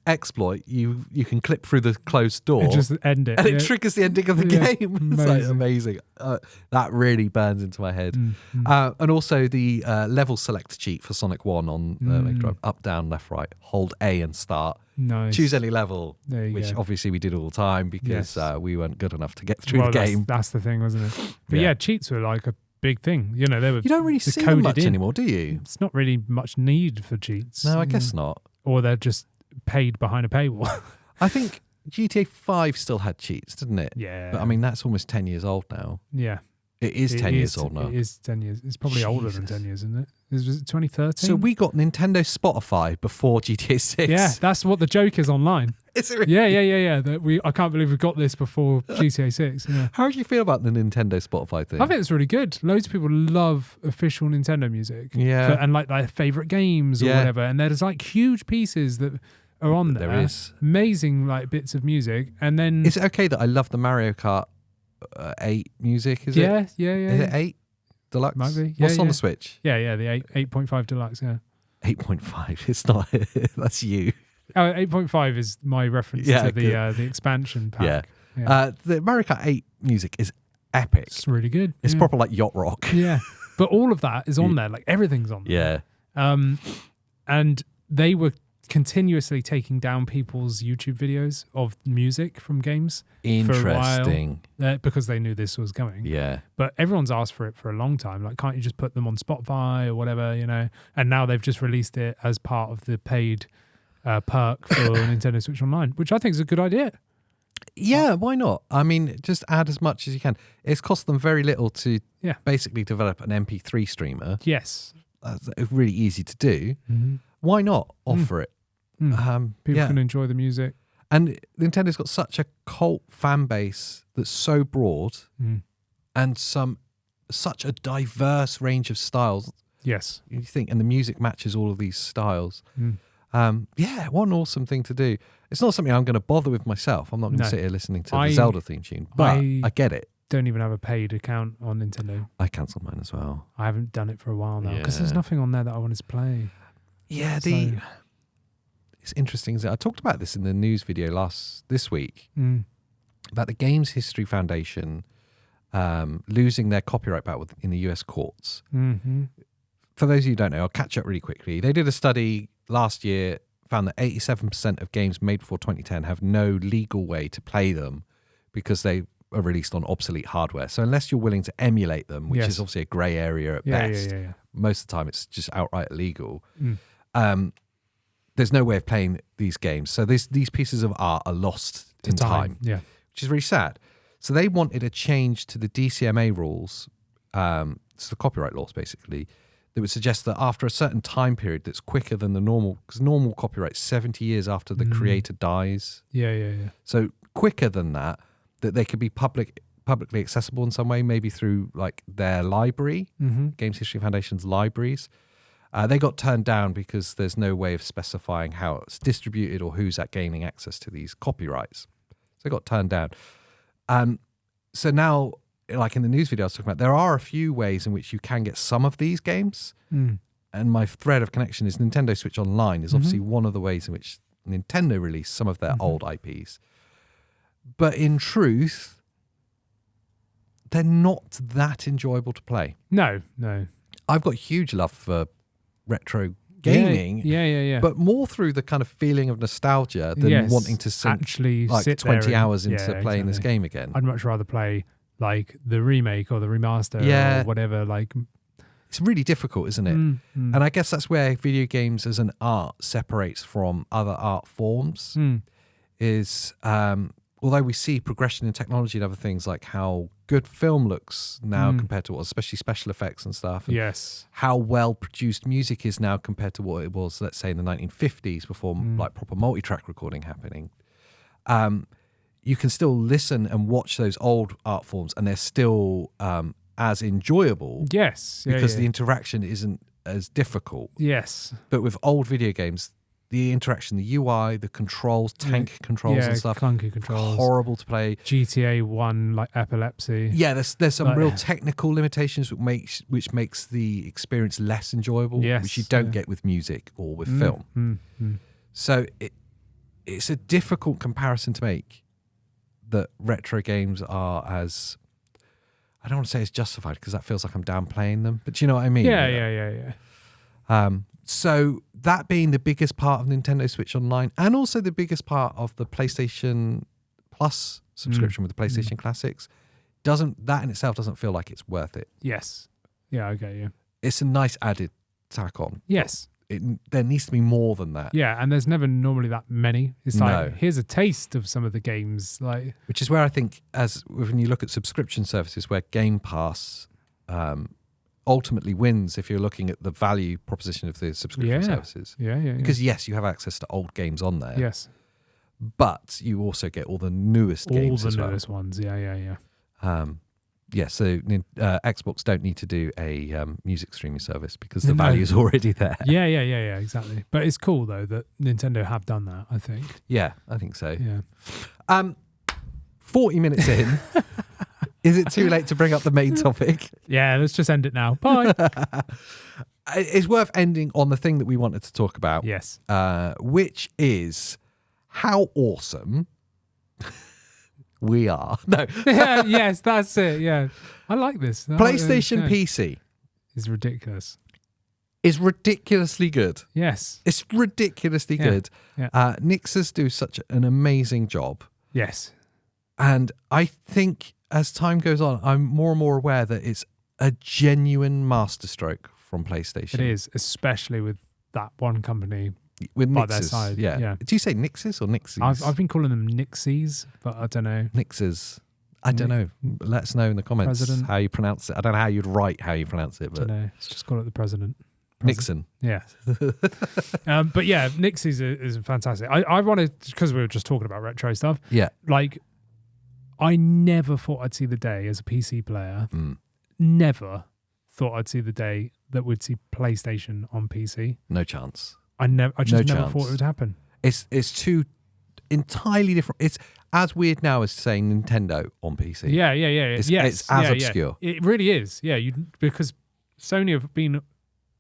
exploit, you can clip through the closed door. And just end it. And it triggers the ending of the game. It's like amazing. That really burns into my head. And also the level select cheat for Sonic 1 on Mega Drive. Up, down, left, right. Hold A and start. Nice. Choose any level, which go. Obviously we did all the time because we weren't good enough to get through the game. That's the thing, wasn't it? But yeah, cheats were like a big thing. You know, they were. You don't really see them much anymore, do you? It's not really much need for cheats. No, I guess not. Or they're just paid behind a paywall. I think GTA 5 still had cheats, didn't it? Yeah. But I mean, that's almost 10 years old now. Yeah. It is 10 years old now. It is 10 years. It's probably older than 10 years, isn't it? Was it 2013? So we got Nintendo Spotify before GTA 6. Yeah, that's what the joke is online. Is it really? Yeah. I can't believe we got this before GTA 6. Yeah. How do you feel about the Nintendo Spotify thing? I think it's really good. Loads of people love official Nintendo music. Yeah. And like their favourite games or whatever. And there's like huge pieces that are on there. There is. Amazing like bits of music. And then... Is it okay that I love the Mario Kart 8 music? Is it? Yeah. Is it 8 Deluxe? Might be. What's on the Switch? Yeah, the 8.5 Deluxe, yeah. 8.5. It's not. That's you. Oh, 8.5 is my reference to the expansion pack. Yeah. The Mario Kart 8 music is epic. It's really good. It's proper like yacht rock. Yeah. But all of that is on there. Like everything's on there. Yeah. And they were continuously taking down people's YouTube videos of music from games Interesting. for a while, because they knew this was coming. Yeah. But everyone's asked for it for a long time. Like, can't you just put them on Spotify or whatever, you know? And now they've just released it as part of the paid perk for Nintendo Switch Online, which I think is a good idea. Yeah, why not? I mean, just add as much as you can. It's cost them very little to basically develop an MP3 streamer. Yes. That's really easy to do. Mm-hmm. Why not offer it? People can enjoy the music. And Nintendo's got such a cult fan base that's so broad and some such a diverse range of styles. Yes. You think, and the music matches all of these styles. What an awesome thing to do. It's not something I'm going to bother with myself. I'm not going to sit here listening to the Zelda theme tune, but I get it. Don't even have a paid account on Nintendo. I cancelled mine as well. I haven't done it for a while now because there's nothing on there that I wanted to play. Yeah, it's interesting. I talked about this in the news video this week about the Games History Foundation losing their copyright battle in the US courts. Mm-hmm. For those of you who don't know, I'll catch up really quickly. They did a study last year, found that 87% of games made before 2010 have no legal way to play them because they are released on obsolete hardware. So unless you're willing to emulate them, which is obviously a grey area at best, most of the time it's just outright illegal. There's no way of playing these games. So these pieces of art are lost in time, which is really sad. So they wanted a change to the DCMA rules, it's the copyright laws basically, that would suggest that after a certain time period that's quicker than the normal, because normal copyright's 70 years after the creator dies. So quicker than that they could be publicly accessible in some way, maybe through like their library, Games History Foundation's libraries. They got turned down because there's no way of specifying how it's distributed or who's gaining access to these copyrights. So they got turned down. So now, like in the news video I was talking about, there are a few ways in which you can get some of these games. And my thread of connection is Nintendo Switch Online is obviously one of the ways in which Nintendo released some of their old IPs. But in truth, they're not that enjoyable to play. No. I've got huge love for retro gaming. But more through the kind of feeling of nostalgia than wanting to actually like sit 20 hours into playing this game again. I'd much rather play like the remake or the remaster or whatever. Like, it's really difficult, isn't it? And I guess that's where video games as an art separates from other art forms. Is although we see progression in technology and other things, like how good film looks now compared to what, especially special effects and stuff. And how well produced music is now compared to what it was, let's say, in the 1950s before like proper multi-track recording happening. You can still listen and watch those old art forms and they're still as enjoyable. Because the interaction isn't as difficult. But with old video games, the interaction, the UI, the controls, tank controls and stuff, clunky controls, horrible to play. GTA 1 like epilepsy. There's some real technical limitations which makes the experience less enjoyable, which you don't get with music or with film. So it's a difficult comparison to make that retro games are as, I don't want to say it's justified because that feels like I'm downplaying them, but you know what I mean? So that being the biggest part of Nintendo Switch Online and also the biggest part of the PlayStation Plus subscription with the PlayStation Classics, that in itself doesn't feel like it's worth it. Okay. It's a nice added tack on. There needs to be more than that. And there's never normally that many. It's like, here's a taste of some of the games. Like, which is where I think, when you look at subscription services, where Game Pass ultimately wins if you're looking at the value proposition of the subscription services. Because yes, you have access to old games on there. But you also get all the newest games as well. All the newest ones, so Xbox don't need to do a music streaming service because the value is already there. Exactly. But it's cool though that Nintendo have done that, I think. I think so. 40 minutes in. Is it too late to bring up the main topic? Let's just end it now. Bye. It's worth ending on the thing that we wanted to talk about. Which is how awesome we are. No. Yes, that's it. I like this. PlayStation PC is ridiculous. Is ridiculously good. Yes. It's ridiculously good. Nixxes do such an amazing job. And I think as time goes on, I'm more and more aware that it's a genuine masterstroke from PlayStation. It is, especially with that one company with by Nixxes. Their side. Do you say Nixxes or Nixxes? I've been calling them Nixxes, but I don't know. Nixxes. I don't know. Let us know in the comments how you pronounce it. I don't know how you'd write how you pronounce it. But I don't know. Let's just call it the president. Nixon. But yeah, Nixxes is fantastic. I wanted, because we were just talking about retro stuff. Like, I never thought I'd see the day as a PC player never thought I'd see the day that we'd see PlayStation on PC. No chance. I just never thought it would happen. It's two entirely different. It's as weird now as saying Nintendo on PC. Yeah. It's as obscure. Yeah. It really is. Yeah, because Sony have been.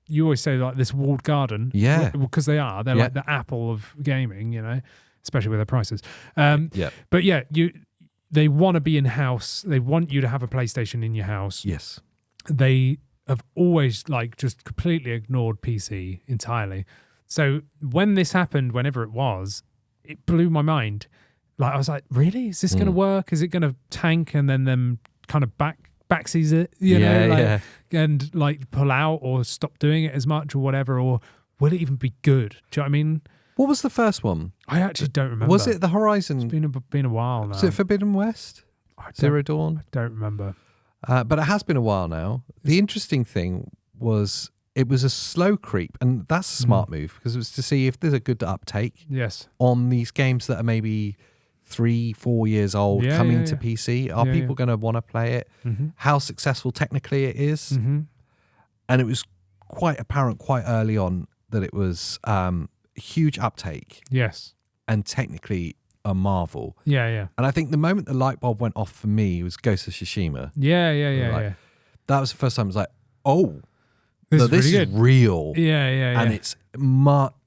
You always say like this walled garden. Yeah, because they are. They're like the Apple of gaming. Especially with their prices. But yeah, they want to be in house. They want you to have a PlayStation in your house. Yes. They have always like just completely ignored PC entirely. So when this happened, whenever it was, it blew my mind. Like I was like, really? Is this going to work? Is it going to tank and then them kind of backsies it? And like pull out or stop doing it as much or whatever? Or will it even be good? Do you know what I mean? What was the first one? I actually don't remember. Was it the Horizon? It's been a while now. Was it Forbidden West? Zero Dawn? I don't remember. But it has been a while now. The interesting thing was it was a slow creep, and that's a smart move because it was to see if there's a good uptake on these games that are maybe 3-4 years old coming to PC. Are people going to want to play it? How successful technically it is? And it was quite apparent quite early on that it was huge uptake. Yes. And technically a marvel. Yeah. And I think the moment the light bulb went off for me was Ghost of Tsushima. Yeah. That was the first time I was like, oh, this is real. Yeah. And it's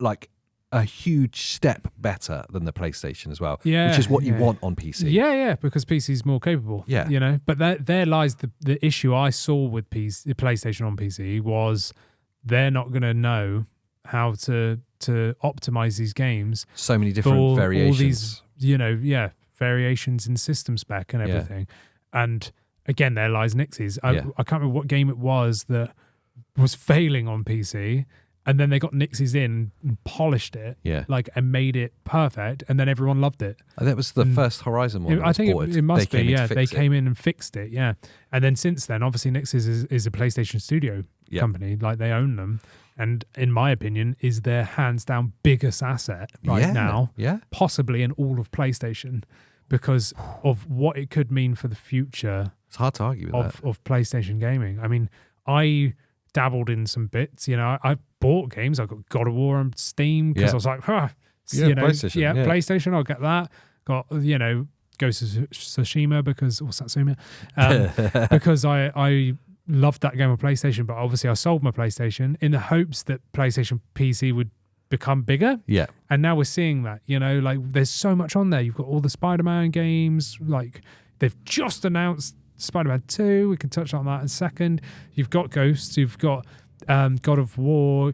like a huge step better than the PlayStation as well, which is what you want on PC. Yeah, because PC is more capable. Yeah. But there lies the issue I saw with the PlayStation on PC was they're not going to know how to optimize these games. So many different variations. All these, variations in system spec and everything. And again, there lies Nixxes. I can't remember what game it was that was failing on PC, and then they got Nixxes in and polished it, and made it perfect, and then everyone loved it. And that was the first Horizon one. I think it must be. They came in and fixed it. Yeah, and then since then, obviously, Nixxes is a PlayStation Studio company. Like they own them. And in my opinion, is their hands down biggest asset now, possibly in all of PlayStation, because of what it could mean for the future. It's hard to argue with of PlayStation gaming. I mean, I dabbled in some bits. I bought games. I got God of War on Steam because I was like, PlayStation. PlayStation. I'll get that. Got Ghost of Tsushima because because I loved that game on PlayStation, but obviously I sold my PlayStation in the hopes that PlayStation PC would become bigger. Yeah. And now we're seeing that, like there's so much on there. You've got all the Spider-Man games, like they've just announced Spider-Man 2. We can touch on that in a second. You've got Ghosts, you've got God of War,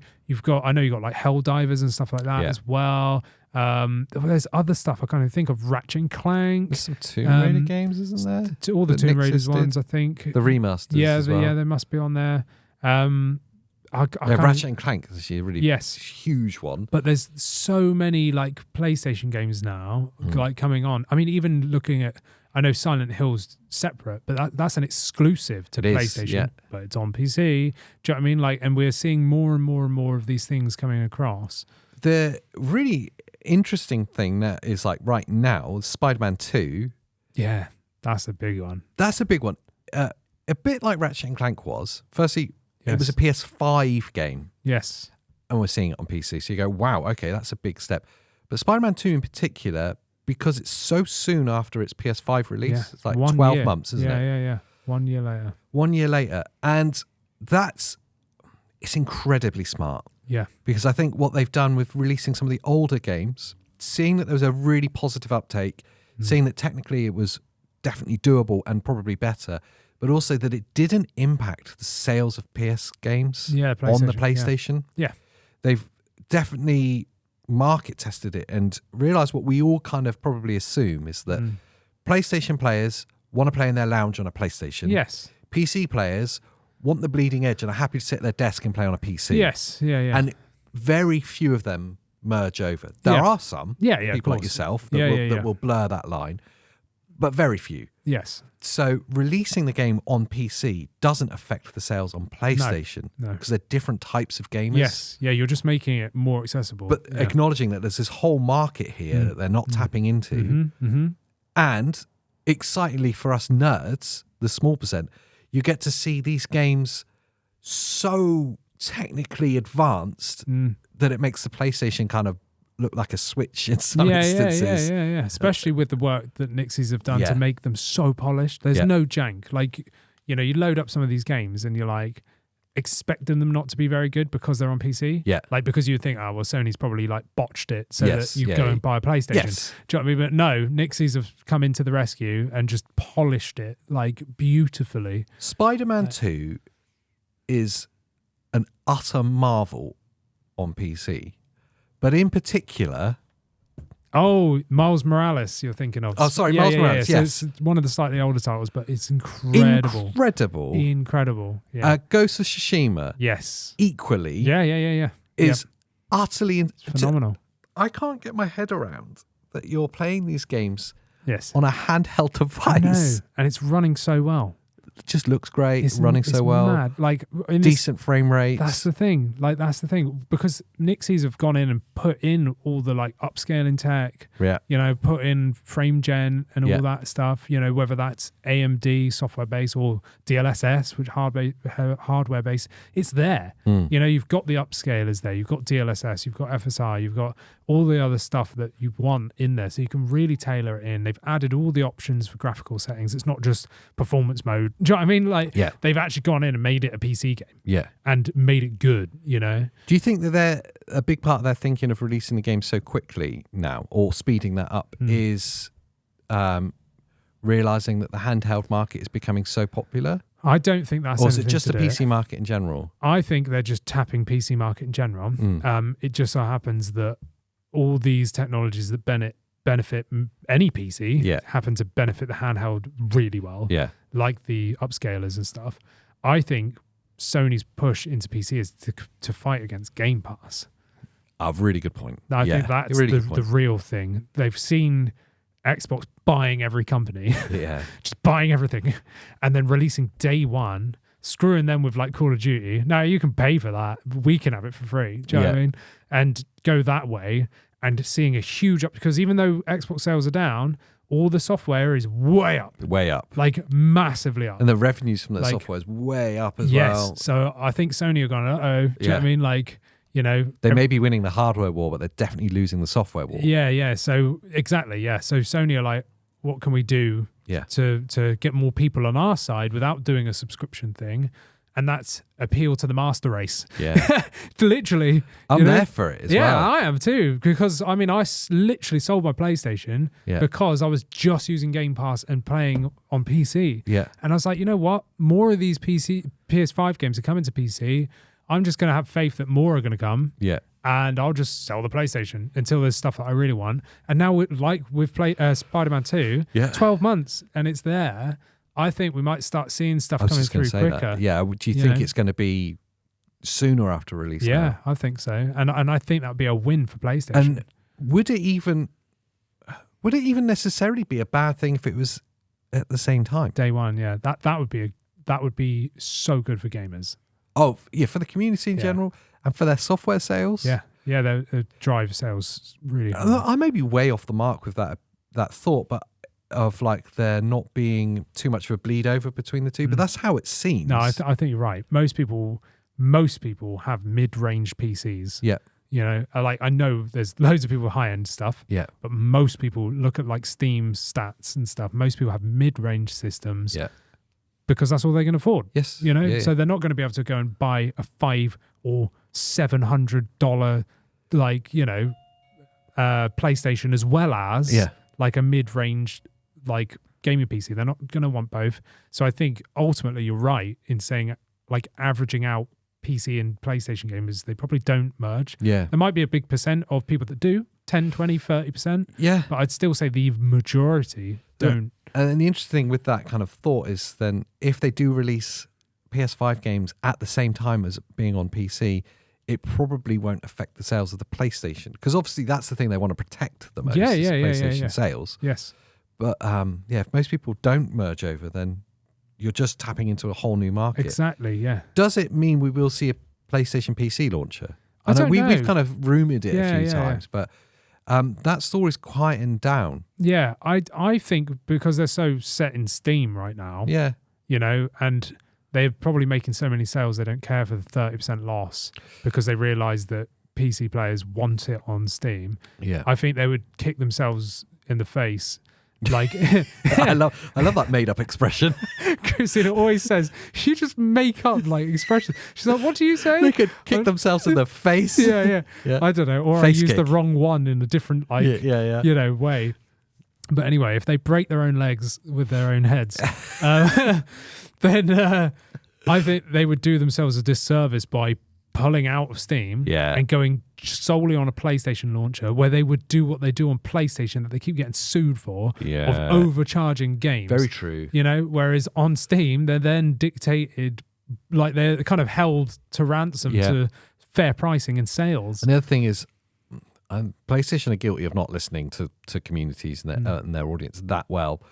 I know you've got like Helldivers and stuff like that as well. There's other stuff I kind of think of. Ratchet and Clank. There's some Tomb Raider games, isn't there? All the Tomb Raiders ones, I think. The remasters as well. They must be on there. Ratchet and Clank is actually a really huge one. But there's so many like PlayStation games now like coming on. I mean, even looking at, I know Silent Hill's separate, but that's an exclusive to PlayStation, but it's on PC. Do you know what I mean? Like, and we're seeing more and more and more of these things coming across. The really interesting thing that is like right now, Spider-Man 2. Yeah, that's a big one. That's a big one. A bit like Ratchet and Clank was. Firstly, it was a PS5 game. Yes. And we're seeing it on PC. So you go, wow, okay, that's a big step. But Spider-Man 2 in particular, because it's so soon after its PS5 release, it's like 12 months, isn't it? Yeah. 1 year later. 1 year later. And it's incredibly smart. Yeah. Because I think what they've done with releasing some of the older games, seeing that there was a really positive uptake, seeing that technically it was definitely doable and probably better, but also that it didn't impact the sales of PS games on the PlayStation. Yeah. They've definitely market tested it and realized what we all kind of probably assume is that PlayStation players want to play in their lounge on a PlayStation. Yes. PC players want the bleeding edge and are happy to sit at their desk and play on a PC. Yes, yeah. And very few of them merge over. There are some people like yourself that will blur that line, but very few. Yes. So releasing the game on PC doesn't affect the sales on PlayStation because they're different types of gamers. Yes, yeah, you're just making it more accessible. But acknowledging that there's this whole market here that they're not tapping into. And excitingly for us nerds, the small percent, you get to see these games so technically advanced that it makes the PlayStation kind of look like a Switch in some instances. Yeah. Especially with the work that Nixxes have done to make them so polished. There's no jank. Like, you know, you load up some of these games and you're like expecting them not to be very good because they're on PC. Yeah. Like, because you think, oh, well, Sony's probably like botched it so that you go and buy a PlayStation. Yes. Do you know what I mean? But no, Nixxes have come into the rescue and just polished it like beautifully. Spider-Man 2 is an utter marvel on PC. But in particular... Oh, Miles Morales you're thinking of. Oh, sorry, Miles Morales, yes. So it's one of the slightly older titles, but it's incredible. Incredible. Yeah. Ghost of Tsushima. Yes. Equally. Yeah. Is utterly... phenomenal. I can't get my head around that you're playing these games on a handheld device. I know, and it's running so well. It just looks great. It's running so well. Mad. Like decent frame rates. That's the thing. Because Nixxes have gone in and put in all the like upscaling tech. Yeah. You know, put in frame gen and all that stuff. You know, whether that's AMD software based or DLSS, which hardware based, it's there. You know, you've got the upscalers there. You've got DLSS. You've got FSR. You've got all the other stuff that you want in there, so you can really tailor it in. They've added all the options for graphical settings. It's not just performance mode. Do you know what I mean? Like, they've actually gone in and made it a PC game. Yeah. And made it good, you know? Do you think that a big part of their thinking of releasing the game so quickly now, or speeding that up, is realizing that the handheld market is becoming so popular? I don't think that's... Or is it just the PC market in general? I think they're just tapping PC market in general. It just so happens that all these technologies that benefit any PC happen to benefit the handheld really well, like the upscalers and stuff. I think Sony's push into PC is to fight against Game Pass. Really good point. I think that's really the real thing. They've seen Xbox buying every company, just buying everything, and then releasing day one, screwing them with like Call of Duty. Now you can pay for that. We can have it for free. Do you know what I mean? And go that way, and seeing a huge up, because even though Xbox sales are down, all the software is way up. Like massively up. And the revenues from the software is way up as well. Yes. So I think Sony are going, do you know what I mean? Like, you know, they may be winning the hardware war, but they're definitely losing the software war. Yeah. So exactly. Yeah. So Sony are like, what can we do to get more people on our side without doing a subscription thing? And that's appeal to the master race. Yeah. Literally. I'm there for it as well. Yeah, I am too. Because, I mean, I literally sold my PlayStation because I was just using Game Pass and playing on PC. Yeah. And I was like, you know what? More of these PS5 games are coming to PC. I'm just going to have faith that more are going to come. Yeah. And I'll just sell the PlayStation until there's stuff that I really want. And now, with Spider-Man 2, 12 months and it's there. I think we might start seeing stuff coming through quicker. That. Yeah. Do you think it's going to be sooner after release? Yeah, now? I think so. And I think that would be a win for PlayStation. And would it even necessarily be a bad thing if it was at the same time? Day one, yeah. That would be so good for gamers. Oh, yeah, for the community in general and for their software sales. Yeah. Yeah, their drive sales really high. I may be way off the mark with that thought, but of like there not being too much of a bleed over between the two, but that's how it seems. No, I think you're right. Most people have mid-range PCs. Yeah. You know, I know there's loads of people with high-end stuff. Yeah. But most people look at like Steam stats and stuff. Most people have mid-range systems. Yeah. Because that's all they can afford. Yes. You know, so they're not going to be able to go and buy a $500 or $700 like, you know, PlayStation as well as like a mid-range like gaming PC. They're not going to want both. So I think ultimately you're right in saying like averaging out PC and PlayStation gamers, they probably don't merge. Yeah. There might be a big percent of people that do, 10, 20, 30%. Yeah. But I'd still say the majority don't. And the interesting thing with that kind of thought is then if they do release PS5 games at the same time as being on PC, it probably won't affect the sales of the PlayStation. Because obviously that's the thing they want to protect the most, PlayStation sales. Yes. But if most people don't merge over, then you're just tapping into a whole new market. Exactly, yeah. Does it mean we will see a PlayStation PC launcher? I know we've kind of rumoured it a few times, but that story's quieting down. Yeah, I think because they're so set in Steam right now. Yeah. and they're probably making so many sales they don't care for the 30% loss because they realise that PC players want it on Steam. Yeah. I think they would kick themselves in the face. Like I love that made up expression. Christina always says she just make up like expressions. She's like, "What do you say?" They could kick themselves in the face. Yeah. I don't know, or face I use kick. the wrong one in a different way. But anyway, if they break their own legs with their own heads, then I think they would do themselves a disservice by pulling out of Steam and going solely on a PlayStation launcher, where they would do what they do on PlayStation that they keep getting sued for of overcharging games. Very true. Whereas on Steam, they're then dictated, like they're kind of held to ransom to fair pricing and sales. And the other thing is, PlayStation are guilty of not listening to communities and their audience that well.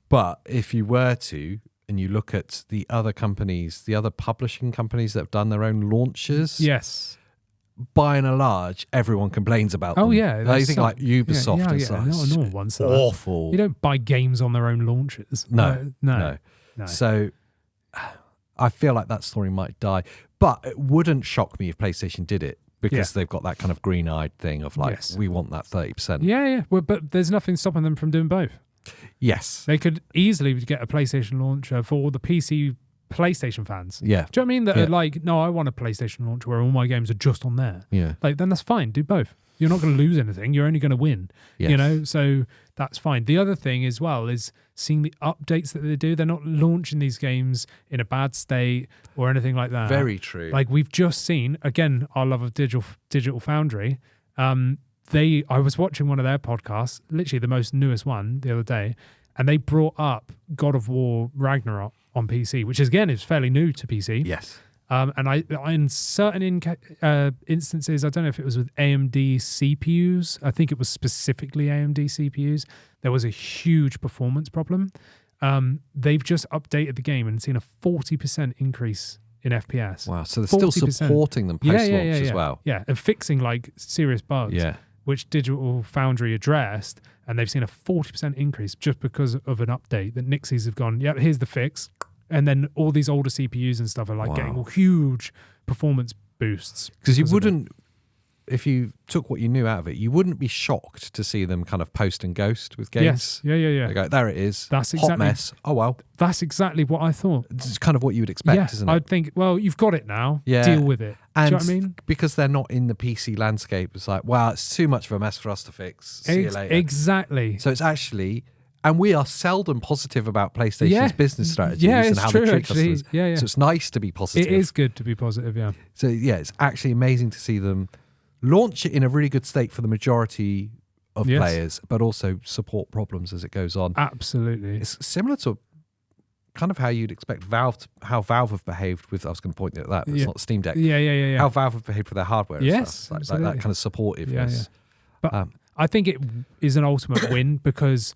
But if you were to, and you look at the other companies, the other publishing companies that have done their own launches, by and large, everyone complains about them. Oh yeah, you think like Ubisoft and stuff. No one wants that. Awful. You don't buy games on their own launches. No. So I feel like that story might die, but it wouldn't shock me if PlayStation did it, because they've got that kind of green-eyed thing of like, we want that 30%. Yeah. Well, but there's nothing stopping them from doing both. Yes. They could easily get a PlayStation launcher for all the PlayStation fans. Yeah. Do you know what I mean? That are like, no, I want a PlayStation launcher where all my games are just on there. Yeah. Like, then that's fine. Do both. You're not going to lose anything. You're only going to win. Yes. So that's fine. The other thing as well is seeing the updates that they do. They're not launching these games in a bad state or anything like that. Very true. Like we've just seen, again, our love of Digital Foundry. I was watching one of their podcasts, literally the most newest one the other day, and they brought up God of War Ragnarok on PC, which again is fairly new to PC. Yes. And I in certain instances, I don't know if it was with AMD CPUs. I think it was specifically AMD CPUs. There was a huge performance problem. They've just updated the game and seen a 40% increase in FPS. Wow. So they're still supporting them post-launch as well. Yeah, and fixing like serious bugs. Yeah. Which Digital Foundry addressed, and they've seen a 40% increase just because of an update that Nixxes have gone, here's the fix. And then all these older CPUs and stuff are like getting huge performance boosts. Because you wouldn't, if you took what you knew out of it, you wouldn't be shocked to see them kind of post and ghost with games. Yes. Yeah. They go, there it is. That's hot mess. Oh, well. That's exactly what I thought. It's kind of what you would expect, isn't it? I'd think, well, you've got it now. Yeah. Deal with it. And do you know what I mean? Because they're not in the PC landscape, it's like, wow, it's too much of a mess for us to fix. See you later. Exactly. So it's actually, and we are seldom positive about PlayStation's business strategies and how they treat customers. Yeah. So it's nice to be positive. It is good to be positive, yeah. So it's actually amazing to see them launch it in a really good state for the majority of players, but also support problems as it goes on. Absolutely. It's similar to kind of how you'd expect how Valve have behaved with, I was going to point at that, it's not Steam Deck. Yeah. How Valve have behaved with their hardware and stuff. Like that kind of supportiveness. Yeah. But I think it is an ultimate win because,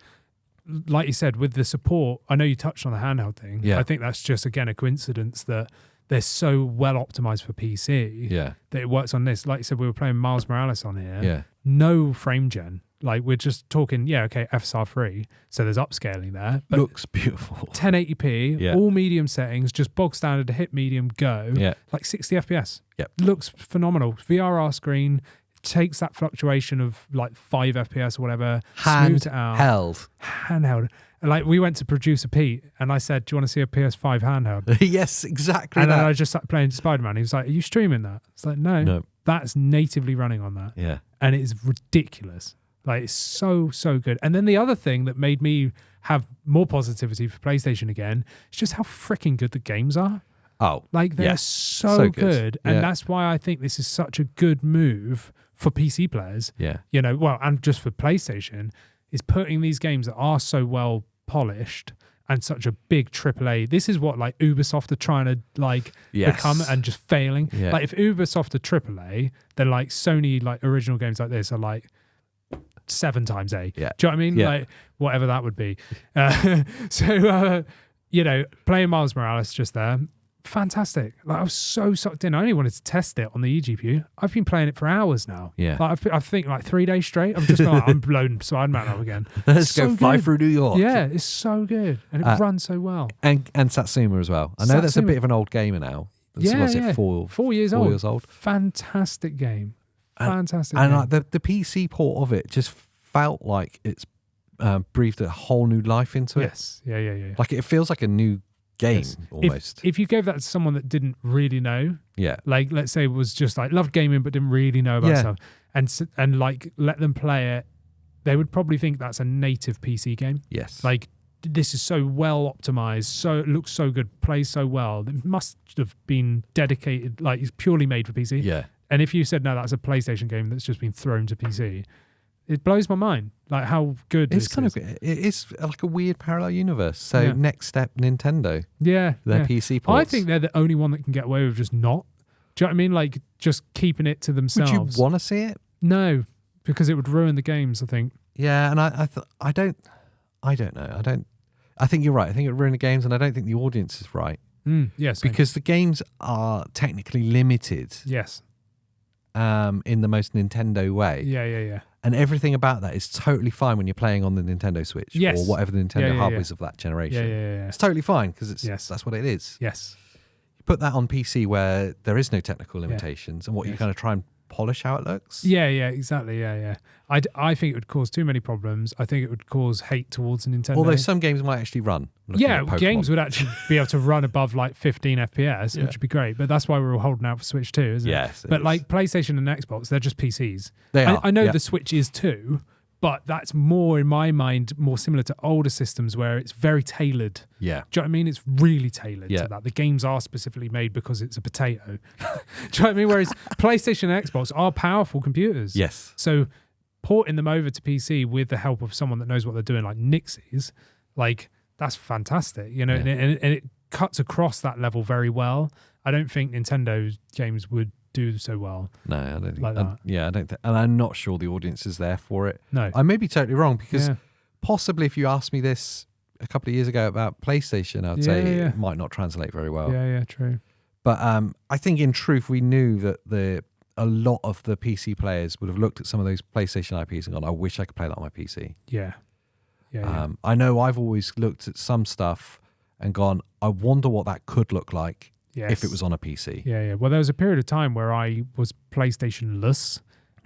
like you said, with the support, I know you touched on the handheld thing. Yeah. I think that's just, again, a coincidence that they're so well optimized for PC that it works on this. Like you said, we were playing Miles Morales on here. Yeah. No frame gen. Like we're just talking, FSR 3. So there's upscaling there. But looks beautiful. 1080p, all medium settings, just bog standard, hit medium, go. Yeah. Like 60 FPS. Yep. Looks phenomenal. VRR screen takes that fluctuation of like 5 FPS or whatever, smooths it out. Handheld. Like we went to Producer Pete and I said, do you want to see a PS5 handheld? Yes, exactly. And then I just started playing Spider-Man. He was like, are you streaming that? It's like, no. That's natively running on that. Yeah. And it is ridiculous. Like it's so good. And then the other thing that made me have more positivity for PlayStation again is just how freaking good the games are. Oh, like they're so good. And that's why I think this is such a good move for PC players. Yeah. And just for PlayStation, is putting these games that are so well polished and such a big AAA. This is what like Ubisoft are trying to become and just failing. Yeah. Like if Ubisoft are AAA, then like Sony like original games like this are like 7 times A. Yeah. Do you know what I mean? Yeah. Like whatever that would be. Playing Miles Morales just there, fantastic. Like I was so sucked in. I only wanted to test it on the eGPU. I've been playing it for hours now. Yeah. Like I think like 3 days straight. I'm just like, I'm blown Spider-Man up again. Let's go fly through New York. Yeah, it's so good. And it runs so well. And Satsuma as well. I know that's a bit of an old gamer now. Yeah, it 4 years old. 4 years old. Fantastic game. Fantastic and game. like the PC port of it just felt like it's breathed a whole new life into it. Yes. Yeah. Like it feels like a new game almost. If you gave that to someone that didn't really know, yeah, like let's say was just like loved gaming but didn't really know about stuff, and like let them play it, they would probably think that's a native PC game. Yes, like this is so well optimized, so it looks so good, plays so well. It must have been dedicated, like it's purely made for PC. Yeah, and if you said no, that's a PlayStation game that's just been thrown to PC. It blows my mind, like how good it's kind of. It is like a weird parallel universe. So next step, Nintendo. Yeah, their PC ports. I think they're the only one that can get away with just not. Do you know what I mean? Like just keeping it to themselves. Would you want to see it? No, because it would ruin the games. I think. Yeah, and I don't know. I think you're right. I think it would ruin the games, and I don't think the audience is right. Yes, because the games are technically limited. Yes. In the most Nintendo way. Yeah. And everything about that is totally fine when you're playing on the Nintendo Switch or whatever the Nintendo hub is of that generation. Yeah. It's totally fine because that's what it is. Yes. You put that on PC where there is no technical limitations and what you kind of try and polish how it looks. Yeah, exactly. Yeah. I think it would cause too many problems. I think it would cause hate towards Nintendo. Although some games might actually run. Yeah, games would actually be able to run above like 15 FPS, which would be great. But that's why we're all holding out for Switch 2, isn't it? Yes. But like PlayStation and Xbox, they're just PCs. They are. I know the Switch is too, but that's more, in my mind, more similar to older systems where it's very tailored. Yeah. Do you know what I mean? It's really tailored to that. The games are specifically made because it's a potato. Do you know what I mean? Whereas PlayStation and Xbox are powerful computers. Yes. So porting them over to PC with the help of someone that knows what they're doing, like Nixxes, like that's fantastic, you know, and it cuts across that level very well. I don't think Nintendo's games would do so well. No, I don't think like that. I don't think, and I'm not sure the audience is there for it. No. I may be totally wrong because possibly if you asked me this a couple of years ago about PlayStation, I'd say it might not translate very well. Yeah, true. But I think in truth, we knew that a lot of the PC players would have looked at some of those PlayStation IPs and gone, I wish I could play that on my PC. Yeah. I know I've always looked at some stuff and gone, I wonder what that could look like if it was on a PC. Yeah. Well, there was a period of time where I was PlayStation-less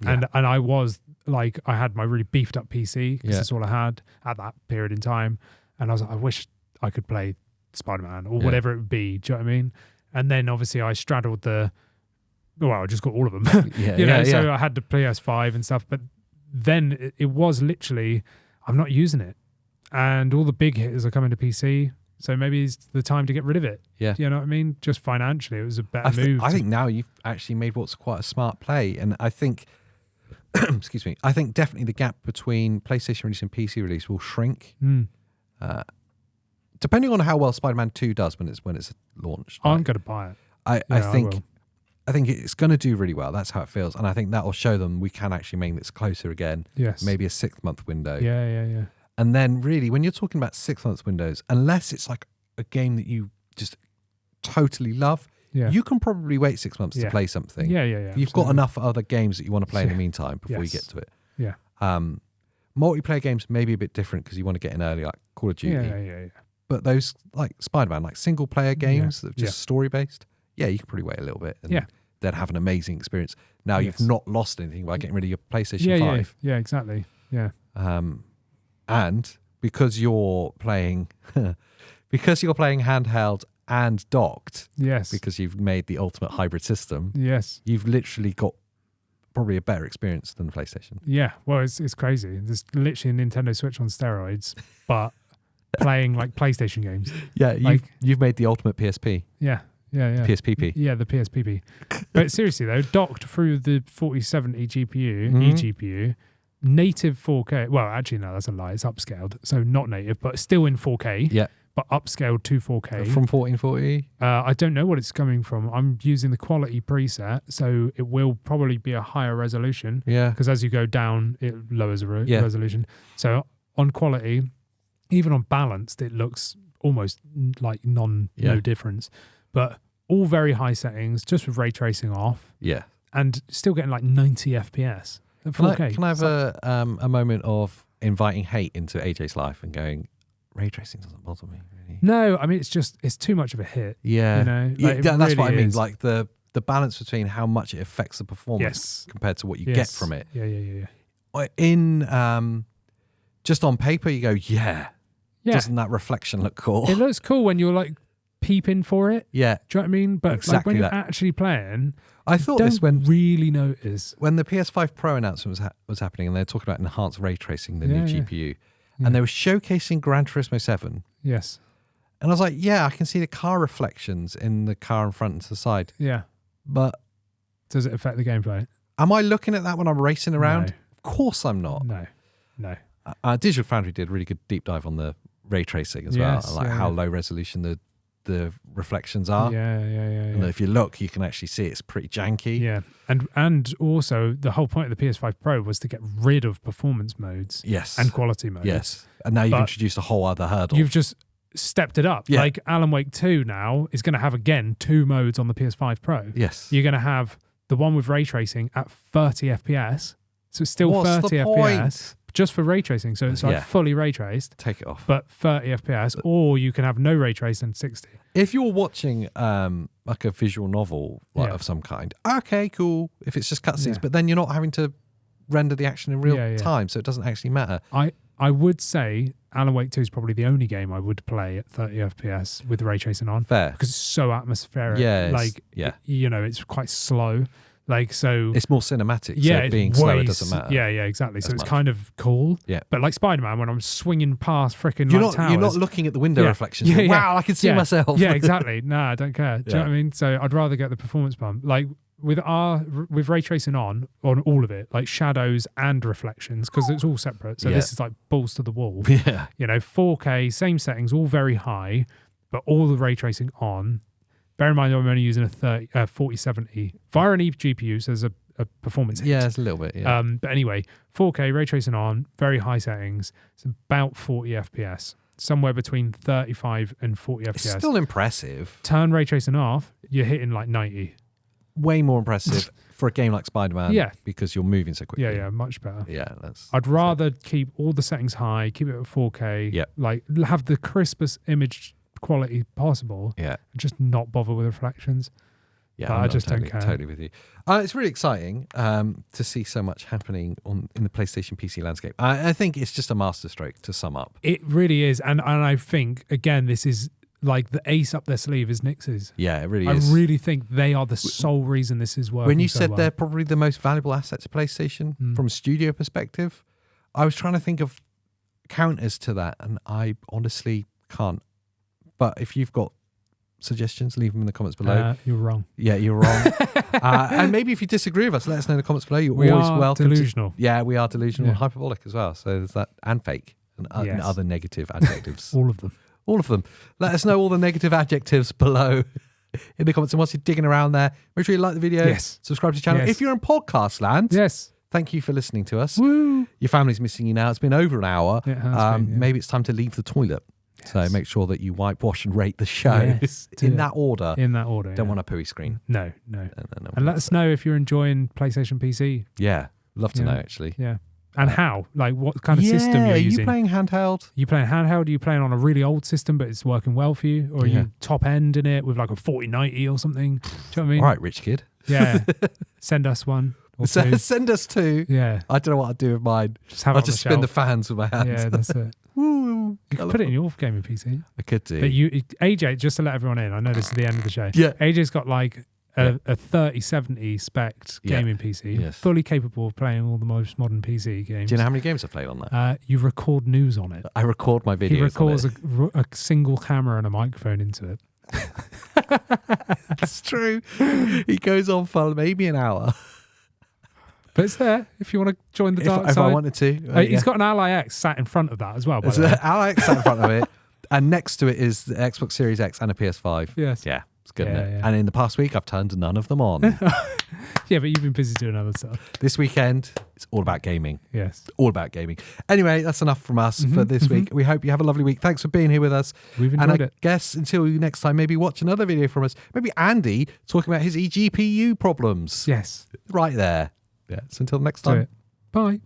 and I was like, I had my really beefed up PC because that's all I had at that period in time. And I was like, I wish I could play Spider-Man or whatever it would be. Do you know what I mean? And then obviously I straddled I just got all of them. So I had the PS5 and stuff. But then it was literally, I'm not using it. And all the big hitters are coming to PC. So maybe it's the time to get rid of it. Yeah. You know what I mean? Just financially, it was a better move. I think now you've actually made what's quite a smart play. And I think, excuse me, I think definitely the gap between PlayStation release and PC release will shrink. Depending on how well Spider-Man 2 does when it's launched. I'm going to buy it. I think it's going to do really well. That's how it feels. And I think that will show them we can actually make this closer again. Yes. Maybe a 6-month window. Yeah. And then really, when you're talking about 6-month windows, unless it's like a game that you just totally love, you can probably wait 6 months to play something. Yeah. You've got enough other games that you want to play in the meantime before you get to it. Yeah. Multiplayer games may be a bit different because you want to get in early, like Call of Duty. Yeah. But those, like Spider-Man, like single-player games that are just story-based, you can probably wait a little bit and then have an amazing experience. Now, you've not lost anything by getting rid of your PlayStation 5. Yeah, exactly. Yeah. And because you're playing handheld and docked, because you've made the ultimate hybrid system, you've literally got probably a better experience than the PlayStation. Yeah, well, it's crazy. There's literally a Nintendo Switch on steroids, but playing like PlayStation games. Yeah, you've made the ultimate PSP. Yeah. PSPP. Yeah, the PSPP. But seriously though, docked through the 4070 eGPU, native 4K. Well, actually no, that's a lie. It's upscaled, so not native, but still in 4K. Yeah. But upscaled to 4K. From 1440? I don't know what it's coming from. I'm using the quality preset, so it will probably be a higher resolution. Yeah. Because as you go down, it lowers the resolution. So on quality, even on balanced, it looks almost like no difference. But all very high settings, just with ray tracing off. Yeah. And still getting like 90 FPS at 4K. Can I have a moment of inviting hate into AJ's life and going, ray tracing doesn't bother me really? No, I mean, it's too much of a hit. Yeah. You know? Like, that's really what I mean. Like the balance between how much it affects the performance compared to what you get from it. Yeah. In just on paper, you go, doesn't that reflection look cool? It looks cool when you're like peeping for it. Yeah. Do you know what I mean? But exactly like when you're actually playing, I thought this when really notice when the PS5 Pro announcement was happening, and they were talking about enhanced ray tracing, the new GPU, and they were showcasing Gran Turismo 7. Yes. And I was like, I can see the car reflections in the car in front and to the side. Yeah. But does it affect the gameplay? Am I looking at that when I'm racing around? No. Of course I'm not. No. Digital Foundry did a really good deep dive on the ray tracing as well, like how low resolution the reflections are. Yeah. And if you look, you can actually see it's pretty janky. Yeah. And also the whole point of the PS5 Pro was to get rid of performance modes. Yes. And quality modes. Yes. And now you've introduced a whole other hurdle. You've just stepped it up. Like Alan Wake 2 now is going to have again 2 modes on the PS5 Pro. Yes. You're going to have the one with ray tracing at 30 FPS. So it's still What's 30 the FPS just for ray tracing. So it's like fully ray traced. Take it off. But 30 FPS, or you can have no ray trace and 60. If you're watching like a visual novel of some kind, okay, cool. If it's just cutscenes, but then you're not having to render the action in real time, so it doesn't actually matter. I would say Alan Wake 2 is probably the only game I would play at 30 FPS with ray tracing on. Fair. Because it's so atmospheric. It's quite slow. Like, so it's more cinematic. So being slow, it doesn't matter. Yeah, exactly. So it's kind of cool. Yeah. But like Spider-Man, when I'm swinging past freaking towers, you're not looking at the window reflections. Yeah, wow, I can see myself. Yeah, exactly. Nah, I don't care. Do you know what I mean? So I'd rather get the performance bump. Like with ray tracing on all of it, like shadows and reflections, because it's all separate. So this is like balls to the wall. Yeah. 4K, same settings, all very high, but all the ray tracing on. Bear in mind, I'm only using a 4070 via an eGPU, so there's a performance hit. Yeah, it's a little bit. Yeah. But anyway, 4K ray tracing on, very high settings. It's about 40 FPS, somewhere between 35 and 40 FPS. It's still impressive. Turn ray tracing off, you're hitting like 90. Way more impressive for a game like Spider-Man. Yeah, because you're moving so quickly. Yeah, much better. Yeah, I'd rather keep all the settings high, keep it at 4K. Yeah, like have the crispest image quality possible. Yeah, and just not bother with reflections. Yeah, I just don't care. Totally with you. It's really exciting to see so much happening in the PlayStation PC landscape. I think it's just a masterstroke to sum up. It really is, and I think again this is like the ace up their sleeve is Nixxes. Yeah, it really is. I really think they are the sole reason this is working. When you so said well. they're probably the most valuable asset to PlayStation from a studio perspective, I was trying to think of counters to that, and I honestly can't. But if you've got suggestions, leave them in the comments below. You're wrong. Yeah, you're wrong. And maybe if you disagree with us, let us know in the comments below. You're always welcome. Delusional. Yeah, we are delusional and hyperbolic as well. So there's that, and fake, and other negative adjectives. All of them. All of them. Let us know all the negative adjectives below in the comments. And once you're digging around there, make sure you like the video. Subscribe to the channel. If you're in podcast land, thank you for listening to us. Woo. Your family's missing you now. It's been over an hour. It has been, maybe it's time to leave the toilet. So make sure that you wipe, wash, and rate the show in that order. In that order. Don't want a pooey screen. No. And let us know if you're enjoying PlayStation PC. Yeah, love to know actually. Yeah. And how? Like what kind of system you're using? Are you playing handheld? You playing handheld? Are you playing on a really old system but it's working well for you? Or are you top end in it with like a 4090 or something? Do you know what I mean? All right, rich kid. Yeah. Send us one. Send us two. Yeah. I don't know what I'd do with mine. I'll just spin the fans with my hands. Yeah, that's it. Woo. You could put it in your gaming PC. I could do. But AJ, just to let everyone in, I know this is the end of the show. Yeah. AJ's got like a 3070 spec'd gaming PC, fully capable of playing all the most modern PC games. Do you know how many games I've played on that? You record news on it. I record my videos. He records a single camera and a microphone into it. That's true. He goes on for maybe an hour. But it's there if you want to join the dark side. If I wanted to. He's got an Ally X sat in front of that as well. There's an Ally X sat in front of it. And next to it is the Xbox Series X and a PS5. Yes. Yeah, it's good, isn't it? Yeah. And in the past week, I've turned none of them on. Yeah, but you've been busy doing other stuff. This weekend, it's all about gaming. Yes. All about gaming. Anyway, that's enough from us for this week. We hope you have a lovely week. Thanks for being here with us. We've enjoyed it. And I guess until next time, maybe watch another video from us. Maybe Andy talking about his eGPU problems. Yes. Right there. Yeah. So until next time. Bye.